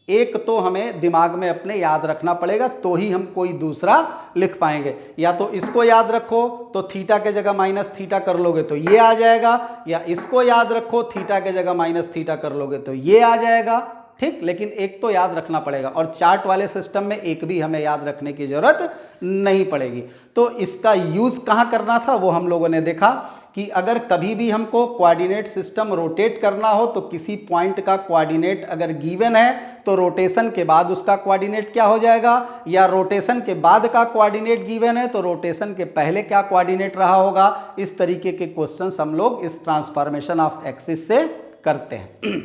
एक तो हमें दिमाग में अपने याद रखना पड़ेगा, तो ही हम कोई दूसरा लिख पाएंगे। या तो इसको याद रखो तो थीटा के जगह माइनस थीटा कर लोगे तो ये आ जाएगा, या इसको याद रखो थीटा के जगह माइनस थीटा कर लोगे तो ये आ जाएगा, ठीक। लेकिन एक तो याद रखना पड़ेगा, और चार्ट वाले सिस्टम में एक भी हमें याद रखने की जरूरत नहीं पड़ेगी। तो इसका यूज कहां करना था वो हम लोगों ने देखा कि अगर कभी भी हमको कोऑर्डिनेट सिस्टम रोटेट करना हो तो किसी पॉइंट का कोऑर्डिनेट अगर गिवन है तो रोटेशन के बाद उसका कोऑर्डिनेट क्या हो जाएगा, या रोटेशन के बाद का कोऑर्डिनेट गिवन है तो रोटेशन के पहले क्या कोऑर्डिनेट रहा होगा। इस तरीके के क्वेश्चंस हम लोग इस ट्रांसफॉर्मेशन ऑफ एक्सिस से करते हैं।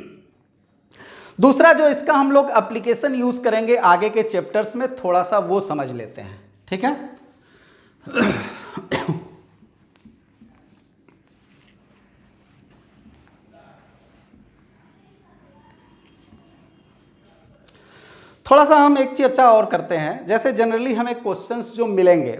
दूसरा जो इसका हम लोग एप्लीकेशन यूज करेंगे आगे के चैप्टर्स में, थोड़ा सा वो समझ लेते हैं, ठीक है। थोड़ा सा हम एक चर्चा और करते हैं। जैसे जनरली हमें क्वेश्चंस जो मिलेंगे,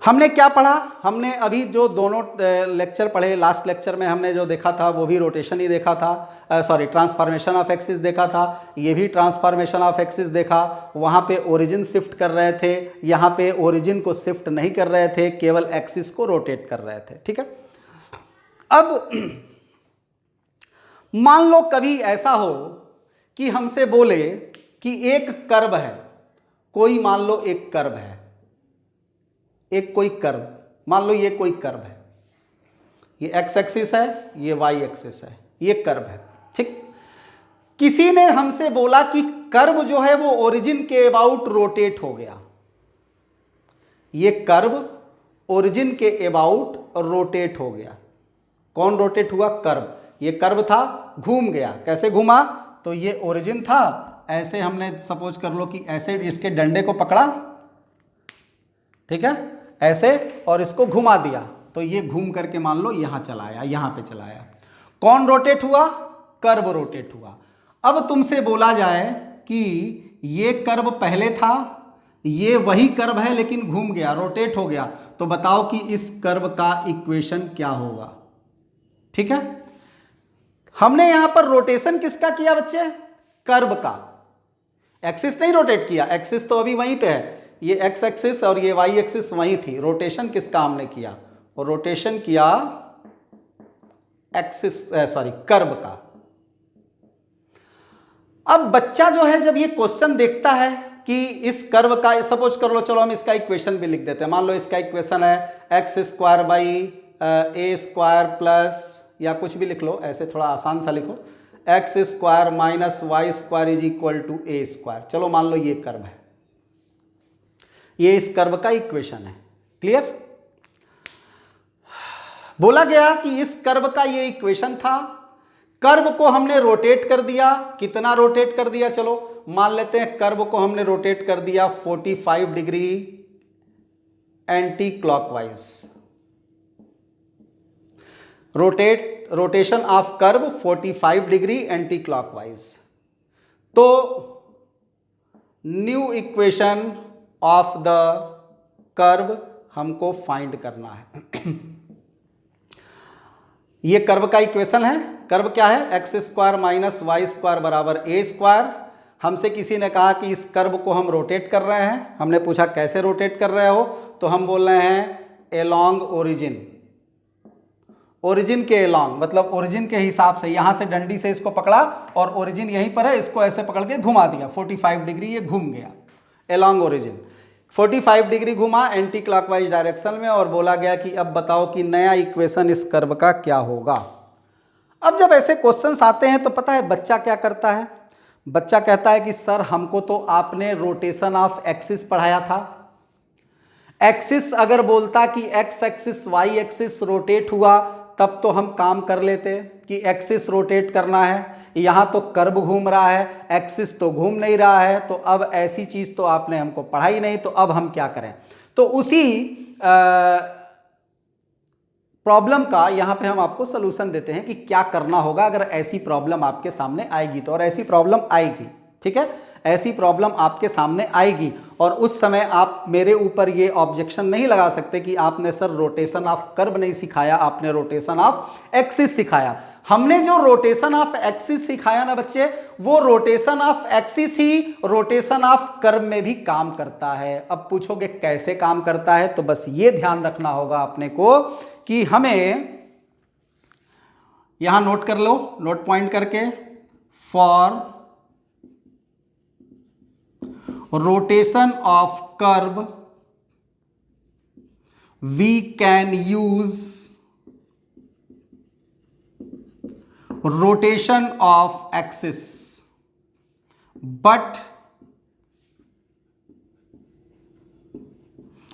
हमने क्या पढ़ा, हमने अभी जो दोनों लेक्चर पढ़े, लास्ट लेक्चर में हमने जो देखा था वो भी रोटेशन ही देखा था, सॉरी ट्रांसफॉर्मेशन ऑफ एक्सिस देखा था, ये भी ट्रांसफॉर्मेशन ऑफ एक्सिस देखा। वहाँ पे ओरिजिन शिफ्ट कर रहे थे, यहाँ पे ओरिजिन को शिफ्ट नहीं कर रहे थे, केवल एक्सिस को रोटेट कर रहे थे, ठीक है। अब मान लो कभी ऐसा हो कि हमसे बोले कि एक कर्व है, कोई मान लो एक कर्व है, एक कोई कर्व, मान लो ये कोई कर्व है, ये एक्स एक्सिस है, ये वाई एक्सिस है, ये कर्व है, ठीक। किसी ने हमसे बोला कि कर्व जो है वो ओरिजिन के अबाउट रोटेट हो गया, ये कर्व ओरिजिन के अबाउट रोटेट हो गया। कौन रोटेट हुआ? कर्व। ये कर्व था, घूम गया। कैसे घूमा? तो ये ओरिजिन था, ऐसे हमने सपोज कर लो कि ऐसे इसके डंडे को पकड़ा, ठीक है, ऐसे, और इसको घुमा दिया, तो ये घूम करके मान लो यहां चला आया, यहां पे चला आया। कौन रोटेट हुआ? कर्व रोटेट हुआ। अब तुमसे बोला जाए कि ये कर्व पहले था, ये वही कर्व है लेकिन घूम गया, रोटेट हो गया, तो बताओ कि इस कर्व का इक्वेशन क्या होगा? ठीक है, हमने यहां पर रोटेशन किसका किया बच्चे? कर्व का। एक्सिस नहीं रोटेट किया, एक्सिस तो अभी वहीं पे है, ये एक्स एक्सिस और ये वाई एक्सिस वहीं थी। रोटेशन किसका हमने किया? और रोटेशन किया एक्सिस सॉरी कर्व का। अब बच्चा जो है जब ये क्वेश्चन देखता है कि इस कर्व का, सपोज कर लो, चलो हम इसका इक्वेशन भी लिख देते हैं। मान लो इसका इक्वेशन है X square by A square plus, या कुछ भी लिख लो, ऐसे थोड़ा आसान सा लिखो, X square minus Y square is equal to A square. चलो मान लो ये कर्व है, ये इस कर्व का इक्वेशन है। क्लियर? बोला गया कि इस कर्व का ये इक्वेशन था, कर्व को हमने रोटेट कर दिया। कितना रोटेट कर दिया? चलो मान लेते हैं कर्व को हमने रोटेट कर दिया 45 degree anti clockwise. Rotation of curve 45 degree anti clockwise. तो new equation of the curve हमको फाइंड करना है। ये कर्व का इक्वेशन है। कर्व क्या है? X square minus Y square बराबर ए स्क्वायर। हमसे किसी ने कहा कि इस कर्व को हम रोटेट कर रहे हैं। हमने पूछा कैसे रोटेट कर रहे हो, तो हम बोल रहे हैं एलॉन्ग ओरिजिन। ओरिजिन के एलॉन्ग मतलब ओरिजिन के हिसाब से, यहां से डंडी से इसको पकड़ा और ओरिजिन यहीं पर है, इसको ऐसे पकड़ के घुमा दिया 45 डिग्री, ये घूम गया एलॉन्ग ओरिजिन। 45 डिग्री घुमा एंटी क्लॉकवाइज डायरेक्शन में, और बोला गया कि अब बताओ कि नया इक्वेशन इस कर्व का क्या होगा। अब जब ऐसे क्वेश्चंस आते हैं तो पता है बच्चा क्या करता है? बच्चा कहता है कि सर हमको तो आपने रोटेशन ऑफ एक्सिस पढ़ाया था। एक्सिस अगर बोलता कि X axis Y axis rotate हुआ तब तो हम काम कर लेते कि एक्सिस रोटेट करना है। यहाँ तो कर्व घूम रहा है, एक्सिस तो घूम नहीं रहा है, तो अब ऐसी चीज़ तो आपने हमको पढ़ाई नहीं, तो अब हम क्या करें? तो उसी प्रॉब्लम का यहाँ पे हम आपको सलूशन देते हैं कि क्या करना होगा अगर ऐसी प्रॉब्लम आपके सामने आएगी तो। और ऐसी प्रॉब्लम आएगी, ठीक है, ऐसी प्रॉब्लम आपके सामने आएगी, और उस समय आप मेरे ऊपर ये ऑब्जेक्शन नहीं लगा सकते कि आपने सर रोटेशन ऑफ कर्व नहीं सिखाया, आपने रोटेशन ऑफ एक्सिस सिखाया। हमने जो रोटेशन ऑफ एक्सिस सिखाया ना बच्चे, वो rotation of axis he rotation of curve में भी काम करता है। अब पूछोगे कैसे काम करता है, तो बस ये ध्यान रखना होगा अपने को कि हमें यहां नोट कर लो, नोट पॉइंट करके, for rotation of curve we can use rotation of axis, but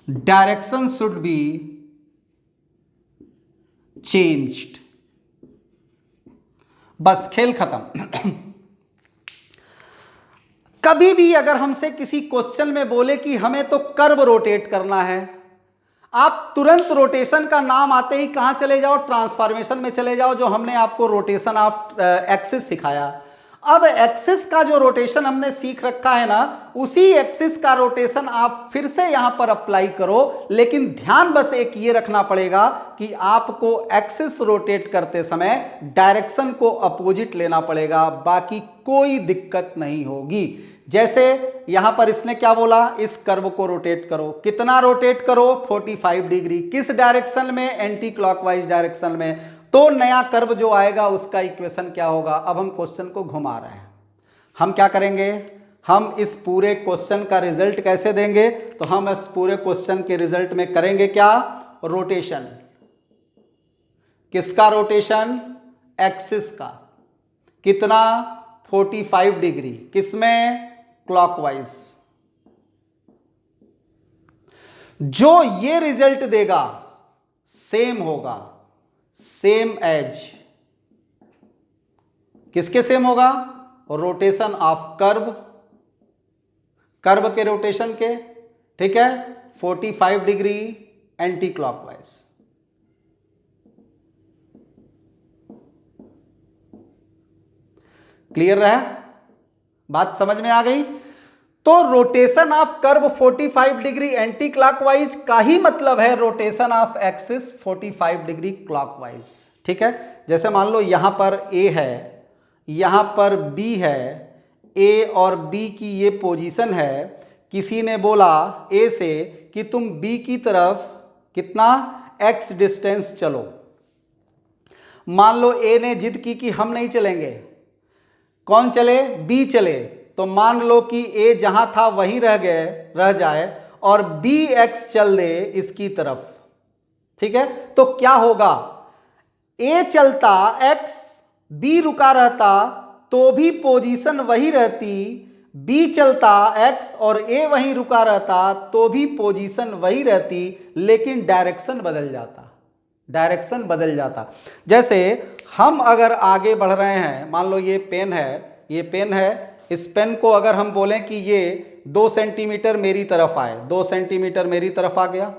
direction should be changed. बस खेल खत्म। कभी भी अगर हमसे किसी क्वेश्चन में बोले कि हमें तो कर्व रोटेट करना है, आप तुरंत रोटेशन का नाम आते ही कहां चले जाओ? ट्रांसफॉर्मेशन में चले जाओ, जो हमने आपको रोटेशन ऑफ एक्सिस सिखाया। अब एक्सिस का जो रोटेशन हमने सीख रखा है ना, उसी एक्सिस का रोटेशन आप फिर से यहां पर अप्लाई करो, लेकिन ध्यान बस एक ये रखना पड़ेगा कि आपको एक्सिस रोटेट करते समय डायरेक्शन को अपोजिट लेना पड़ेगा, बाकी कोई दिक्कत नहीं होगी। जैसे यहां पर इसने क्या बोला? इस कर्व को रोटेट करो। कितना रोटेट करो? 45 डिग्री। किस डायरेक्शन में? एंटी क्लॉकवाइज डायरेक्शन में। तो नया कर्व जो आएगा उसका इक्वेशन क्या होगा? अब हम क्वेश्चन को घुमा रहे हैं, हम क्या करेंगे? हम इस पूरे क्वेश्चन का रिजल्ट कैसे देंगे? तो हम इस पूरे क्वेश्चन के रिजल्ट में करेंगे क्या? रोटेशन। किसका रोटेशन? एक्सिस का। कितना? 45 डिग्री। किसमें? क्लॉकवाइज। जो ये रिजल्ट देगा सेम होगा, सेम एज किसके सेम होगा? रोटेशन ऑफ कर्व, कर्व के रोटेशन के, ठीक है, 45 डिग्री एंटी क्लॉकवाइज। क्लियर रहा? बात समझ में आ गई? तो rotation of curve 45 degree anti clockwise का ही मतलब है rotation of axis 45 degree clockwise. ठीक है, जैसे मान लो यहां पर ए है, यहां पर बी है, ए और बी की ये पोजीशन है। किसी ने बोला ए से कि तुम बी की तरफ कितना एक्स डिस्टेंस चलो। मान लो ए ने जिद की कि हम नहीं चलेंगे, कौन चले? बी चले। तो मान लो कि ए जहां था वहीं रह जाए और बी एक्स चल दे इसकी तरफ। ठीक है, तो क्या होगा? ए चलता एक्स, बी रुका रहता तो भी पोजीशन वही रहती, बी चलता एक्स और ए वहीं रुका रहता तो भी पोजीशन वही रहती, लेकिन डायरेक्शन बदल जाता, डायरेक्शन बदल जाता। जैसे हम अगर आगे बढ़ रहे हैं, मान लो ये पेन है, ये पेन है, इस पेन को अगर हम बोलें कि ये 2 सेंटीमीटर मेरी तरफ आए, 2 सेंटीमीटर मेरी तरफ आ गया,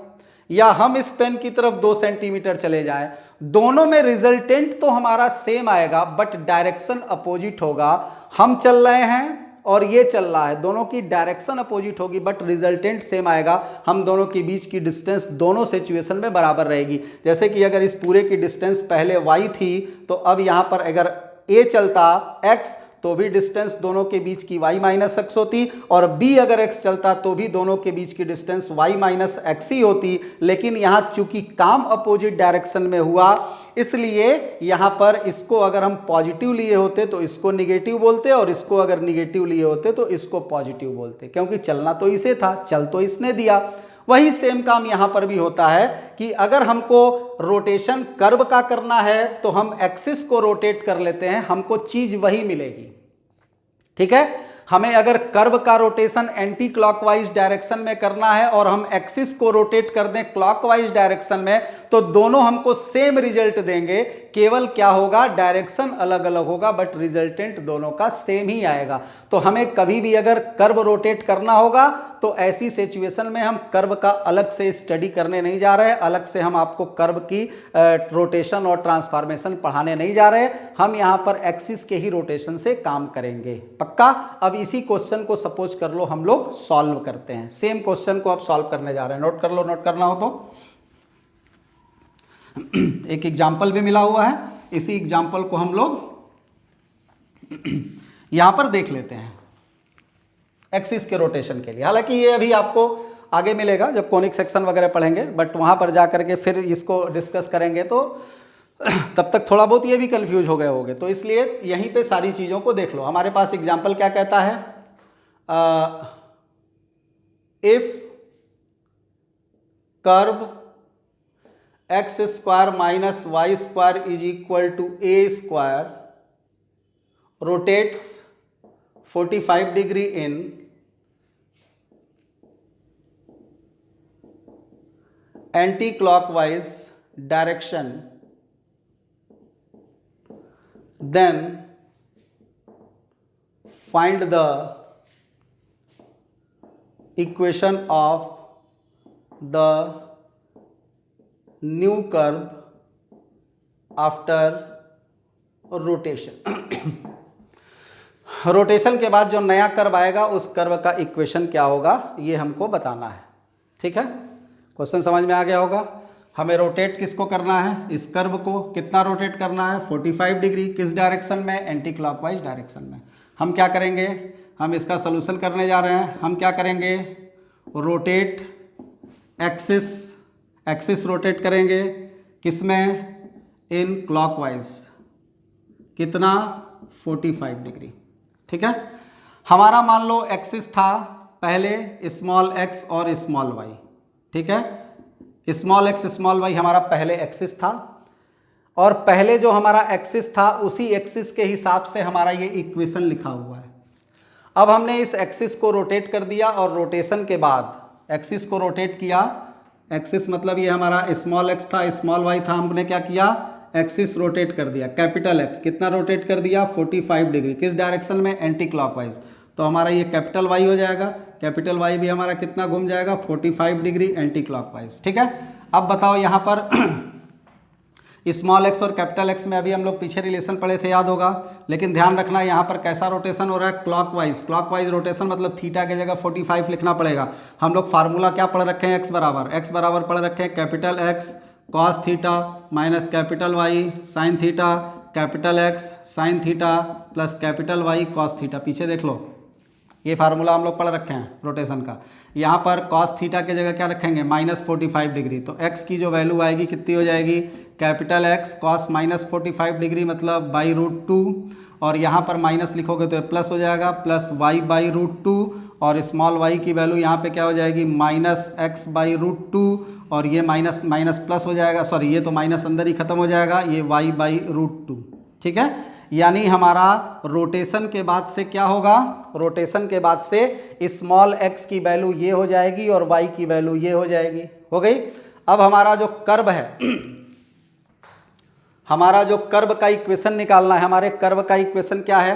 या हम इस पेन की तरफ 2 सेंटीमीटर चले जाएं, दोनों में रिजल्टेंट तो हमारा सेम आएगा बट डायरेक्शन अपोजिट होगा। हम चल रहे हैं और ये चल रहा है, दोनों की डायरेक्शन अपोजिट होगी बट रिजल्टेंट सेम आएगा। हम दोनों के बीच की डिस्टेंस दोनों सिचुएशन में बराबर रहेगी। जैसे कि अगर इस पूरे की डिस्टेंस पहले y थी, तो अब यहाँ पर अगर a चलता x तो भी डिस्टेंस दोनों के बीच की y माइनस एक्स होती, और b अगर x चलता तो भी दोनों के बीच की डिस्टेंस y माइनस एक्स ही होती। लेकिन यहाँ चूंकि काम अपोजिट डायरेक्शन में हुआ, इसलिए यहाँ पर इसको अगर हम पॉजिटिव लिए होते तो इसको निगेटिव बोलते, और इसको अगर निगेटिव लिए होते तो इसको पॉजिटिव बोलते, क्योंकि चलना तो इसे था, चल तो इसने दिया। वही सेम काम यहां पर भी होता है कि अगर हमको रोटेशन कर्व का करना है तो हम एक्सिस को रोटेट कर लेते हैं, हमको चीज वही मिलेगी। ठीक है, हमें अगर कर्व का रोटेशन एंटी क्लॉकवाइज डायरेक्शन में करना है और हम एक्सिस को रोटेट कर दें क्लॉकवाइज डायरेक्शन में, तो दोनों हमको सेम रिजल्ट देंगे। केवल क्या होगा? डायरेक्शन अलग अलग होगा बट रिजल्टेंट दोनों का सेम ही आएगा। तो हमें कभी भी अगर कर्व रोटेट करना होगा तो ऐसी सिचुएशन में हम कर्व का अलग से स्टडी करने नहीं जा रहे, अलग से हम आपको कर्व की रोटेशन और ट्रांसफॉर्मेशन पढ़ाने नहीं जा रहे। हम यहाँ पर एक्सिस के ही रोटेशन से काम करेंगे, पक्का। अब इसी क्वेश्चन को सपोज कर लो हम लोग सॉल्व करते हैं। सेम क्वेश्चन को अब सॉल्व करने जा रहे हैं, नोट कर लो, नोट करना हो तो। एक एग्जाम्पल भी मिला हुआ है, इसी एग्जाम्पल को हम लोग यहां पर देख लेते हैं एक्सिस के रोटेशन के लिए। हालांकि ये अभी आपको आगे मिलेगा जब कॉनिक सेक्शन वगैरह पढ़ेंगे, बट वहां पर जा करके फिर इसको डिस्कस करेंगे, तो तब तक थोड़ा बहुत ये भी कंफ्यूज हो गए होंगे। तो इसलिए यहीं पे सारी चीज़ों को देख लो। हमारे पास एग्जाम्पल क्या कहता है? If curve X square minus Y square is equal to A square rotates 45 degree in anti clockwise direction, then find the equation of the new curve after rotation। Rotation के बाद जो नया कर्व आएगा उस कर्व का इक्वेशन क्या होगा ये हमको बताना है। ठीक है, क्वेश्चन समझ में आ गया होगा। हमें रोटेट किसको करना है? इस कर्व को। कितना रोटेट करना है? 45 डिग्री। किस डायरेक्शन में? एंटी क्लॉकवाइज डायरेक्शन में। हम क्या करेंगे? हम इसका सॉल्यूशन करने जा रहे हैं। हम क्या करेंगे? रोटेट एक्सिस, एक्सिस रोटेट करेंगे किसमें? In clockwise. कितना? 45 डिग्री। ठीक है, हमारा मान लो एक्सिस था पहले स्मॉल एक्स और स्मॉल वाई, ठीक है, स्मॉल एक्स स्मॉल वाई हमारा पहले एक्सिस था, और पहले जो हमारा एक्सिस था उसी एक्सिस के हिसाब से हमारा ये इक्वेशन लिखा हुआ है। अब हमने इस एक्सिस को रोटेट कर दिया और रोटेशन के बाद एक्सिस को रोटेट किया, एक्सिस मतलब ये हमारा स्मॉल एक्स था स्मॉल वाई था, हमने क्या किया एक्सिस रोटेट कर दिया, कैपिटल एक्स कितना रोटेट कर दिया 45 डिग्री, किस डायरेक्शन में एंटी क्लॉकवाइज, तो हमारा ये कैपिटल वाई हो जाएगा, कैपिटल वाई भी हमारा कितना घूम जाएगा 45 डिग्री एंटी क्लॉकवाइज, ठीक है। अब बताओ यहाँ पर स्मॉल एक्स और कैपिटल एक्स में अभी हम लोग पीछे रिलेशन पढ़े थे, याद होगा, लेकिन ध्यान रखना यहाँ पर कैसा रोटेशन हो रहा है क्लॉकवाइज, क्लॉकवाइज रोटेशन मतलब थीटा की जगह 45 लिखना पड़ेगा। हम लोग फार्मूला क्या पढ़ रखे हैं, एक्स बराबर पढ़ रखे हैं capital X cos theta minus capital Y sine theta, capital X sine theta plus capital Y cos theta, पीछे देख लो ये फार्मूला हम लोग पढ़ रखे हैं रोटेशन का। यहाँ पर कॉस थीटा की जगह क्या रखेंगे -45 डिग्री, तो x की जो वैल्यू आएगी कितनी हो जाएगी कैपिटल x कॉस -45 डिग्री मतलब बाई रूट 2, और यहाँ पर माइनस लिखोगे तो प्लस हो जाएगा प्लस y बाई रूट 2, और स्मॉल y की वैल्यू यहाँ पे क्या हो जाएगी -x बाई रूट 2, और ये माइनस माइनस प्लस हो जाएगा, सॉरी ये तो माइनस अंदर ही खत्म हो जाएगा, ये y बाई रूट 2, ठीक है। यानी हमारा रोटेशन के बाद से क्या होगा, रोटेशन के बाद से स्मॉल x की वैल्यू ये हो जाएगी और y की वैल्यू ये हो जाएगी, हो गई। अब हमारा जो कर्व है हमारा जो कर्व का इक्वेशन निकालना है, हमारे कर्व का इक्वेशन क्या है,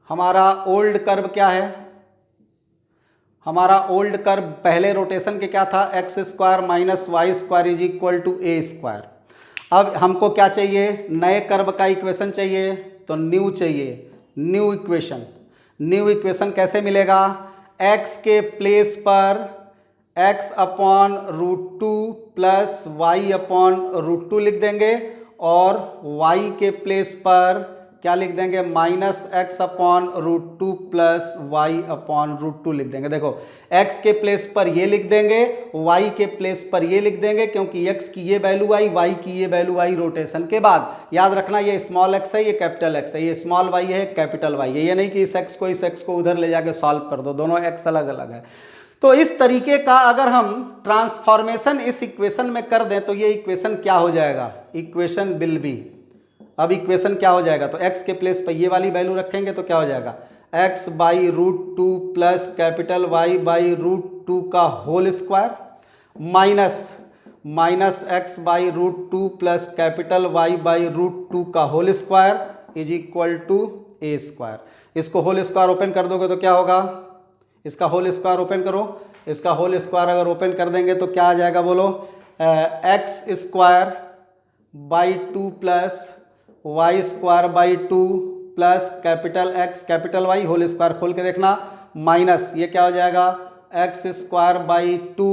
हमारा ओल्ड कर्व क्या है, हमारा ओल्ड कर्व पहले रोटेशन के क्या था X square minus Y square is equal to A square. अब हमको क्या चाहिए, नए कर्व का इक्वेशन चाहिए, तो न्यू चाहिए, न्यू इक्वेशन। न्यू इक्वेशन कैसे मिलेगा, x के प्लेस पर x upon root 2 plus Y upon root 2 लिख देंगे, और y के प्लेस पर क्या लिख देंगे -x upon root 2 plus Y upon root 2 लिख देंगे। देखो x के प्लेस पर ये लिख देंगे, y के प्लेस पर ये लिख देंगे, क्योंकि x की ये वैल्यू आई y की ये वैल्यू आई रोटेशन के बाद। याद रखना ये स्मॉल x है ये कैपिटल x है, ये स्मॉल y है कैपिटल y है, ये नहीं कि इस x को उधर ले जाके सॉल्व कर दो, दोनों x अलग अलग है। तो इस तरीके का अगर हम ट्रांसफॉर्मेशन इस इक्वेशन में कर दें तो ये इक्वेशन क्या हो जाएगा, इक्वेशन विल बी, अब इक्वेशन क्या हो जाएगा, तो x के प्लेस पर ये वाली वैल्यू रखेंगे तो क्या हो जाएगा x by root 2 plus capital y by root 2 का whole square minus x by root 2 plus capital y by root 2 का whole square is equal to A square. इसको होल स्क्वायर ओपन कर दोगे तो क्या होगा, इसका होल स्क्वायर ओपन करो, इसका होल स्क्वायर अगर ओपन कर देंगे तो क्या आ जाएगा बोलो, X square by 2 plus Y square by 2 plus capital X capital Y whole square खोल के देखना, माइनस ये क्या हो जाएगा X square by 2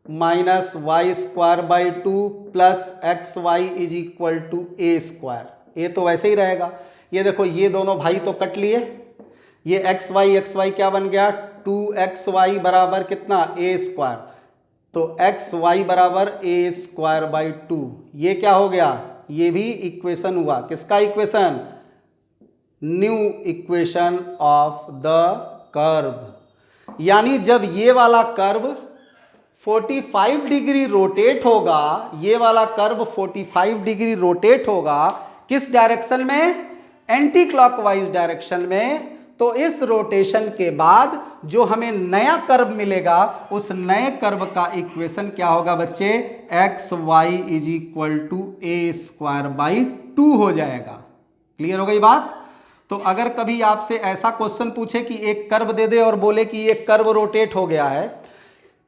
minus Y square by 2 plus X Y is equal to A square. ये तो वैसे ही रहेगा, ये देखो ये दोनों भाई तो कट लिए, ये एक्स वाई क्या बन गया 2xy बराबर कितना ए स्क्वायर, तो एक्स वाई बराबर ए स्क्वायर बाई 2, ये क्या हो गया, ये भी इक्वेशन हुआ, किसका equation, new equation of the curve. यानी जब ये वाला कर्व 45 डिग्री रोटेट होगा, ये वाला कर्व 45 डिग्री रोटेट होगा किस डायरेक्शन में, एंटी क्लॉकवाइज डायरेक्शन में, तो इस रोटेशन के बाद जो हमें नया कर्व मिलेगा उस नए कर्व का इक्वेशन क्या होगा बच्चे, X Y is equal to A square by 2 हो जाएगा। क्लियर हो गई बात। तो अगर कभी आपसे ऐसा क्वेश्चन पूछे कि एक कर्व दे दे और बोले कि ये कर्व रोटेट हो गया है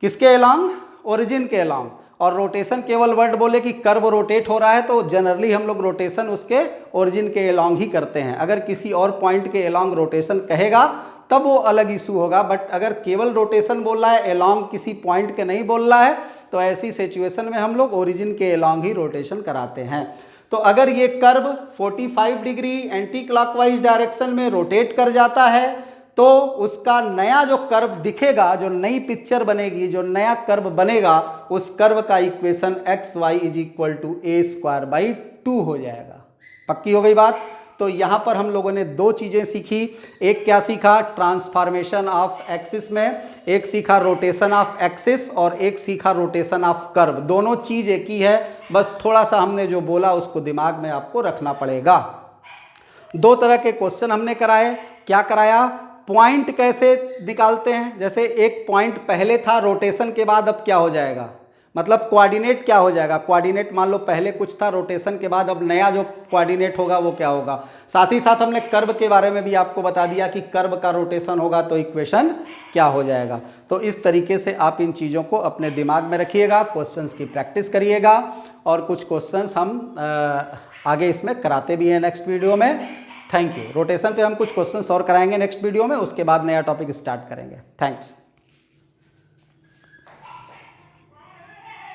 किसके अलोंग, ओरिजिन के अलोंग, और रोटेशन केवल वर्ड बोले कि कर्व रोटेट हो रहा है, तो जनरली हम लोग रोटेशन उसके ओरिजिन के अलोंग ही करते हैं। अगर किसी और पॉइंट के अलोंग रोटेशन कहेगा तब वो अलग इशू होगा, बट अगर केवल रोटेशन बोल रहा है अलोंग किसी पॉइंट के नहीं बोल रहा है तो ऐसी सिचुएशन में हम लोग ओरिजिन के अलोंग ही रोटेशन कराते हैं। तो अगर ये curve 45 degree anti clockwise direction में रोटेट कर जाता है तो उसका नया जो कर्व दिखेगा, जो नई पिक्चर बनेगी, जो नया कर्व बनेगा, उस कर्व का equation X Y is equal to A square by 2 हो जाएगा। पक्की हो गई बात। तो यहाँ पर हम लोगों ने दो चीज़ें सीखी। एक क्या सीखा, ट्रांसफॉर्मेशन ऑफ एक्सिस में, एक सीखा रोटेशन ऑफ एक्सिस, और एक सीखा रोटेशन ऑफ कर्व। दोनों चीज़ एक ही है, बस थोड़ा सा हमने जो बोला उसको दिमाग में आपको रखना पड़ेगा। दो तरह के क्वेश्चन हमने कराए। क्या कराया, पॉइंट कैसे निकालते हैं, जैसे एक पॉइंट पहले था रोटेशन के बाद, अब क्या हो जाएगा, मतलब कोऑर्डिनेट क्या हो जाएगा। कोऑर्डिनेट मान लो पहले कुछ था रोटेशन के बाद, अब नया जो कोऑर्डिनेट होगा वो क्या होगा। साथ ही साथ हमने कर्व के बारे में भी आपको बता दिया कि कर्व का रोटेशन होगा तो इक्वेशन क्या हो जाएगा। तो इस तरीके से आप इन चीज़ों को अपने दिमाग में रखिएगा, क्वेश्चंस की प्रैक्टिस करिएगा, और कुछ क्वेश्चंस हम आगे इसमें कराते भी हैं नेक्स्ट वीडियो में। Thank you. रोटेशन पे हम कुछ क्वेश्चंस और कराएंगे नेक्स्ट वीडियो में, उसके बाद नया टॉपिक स्टार्ट करेंगे। थैंक्स।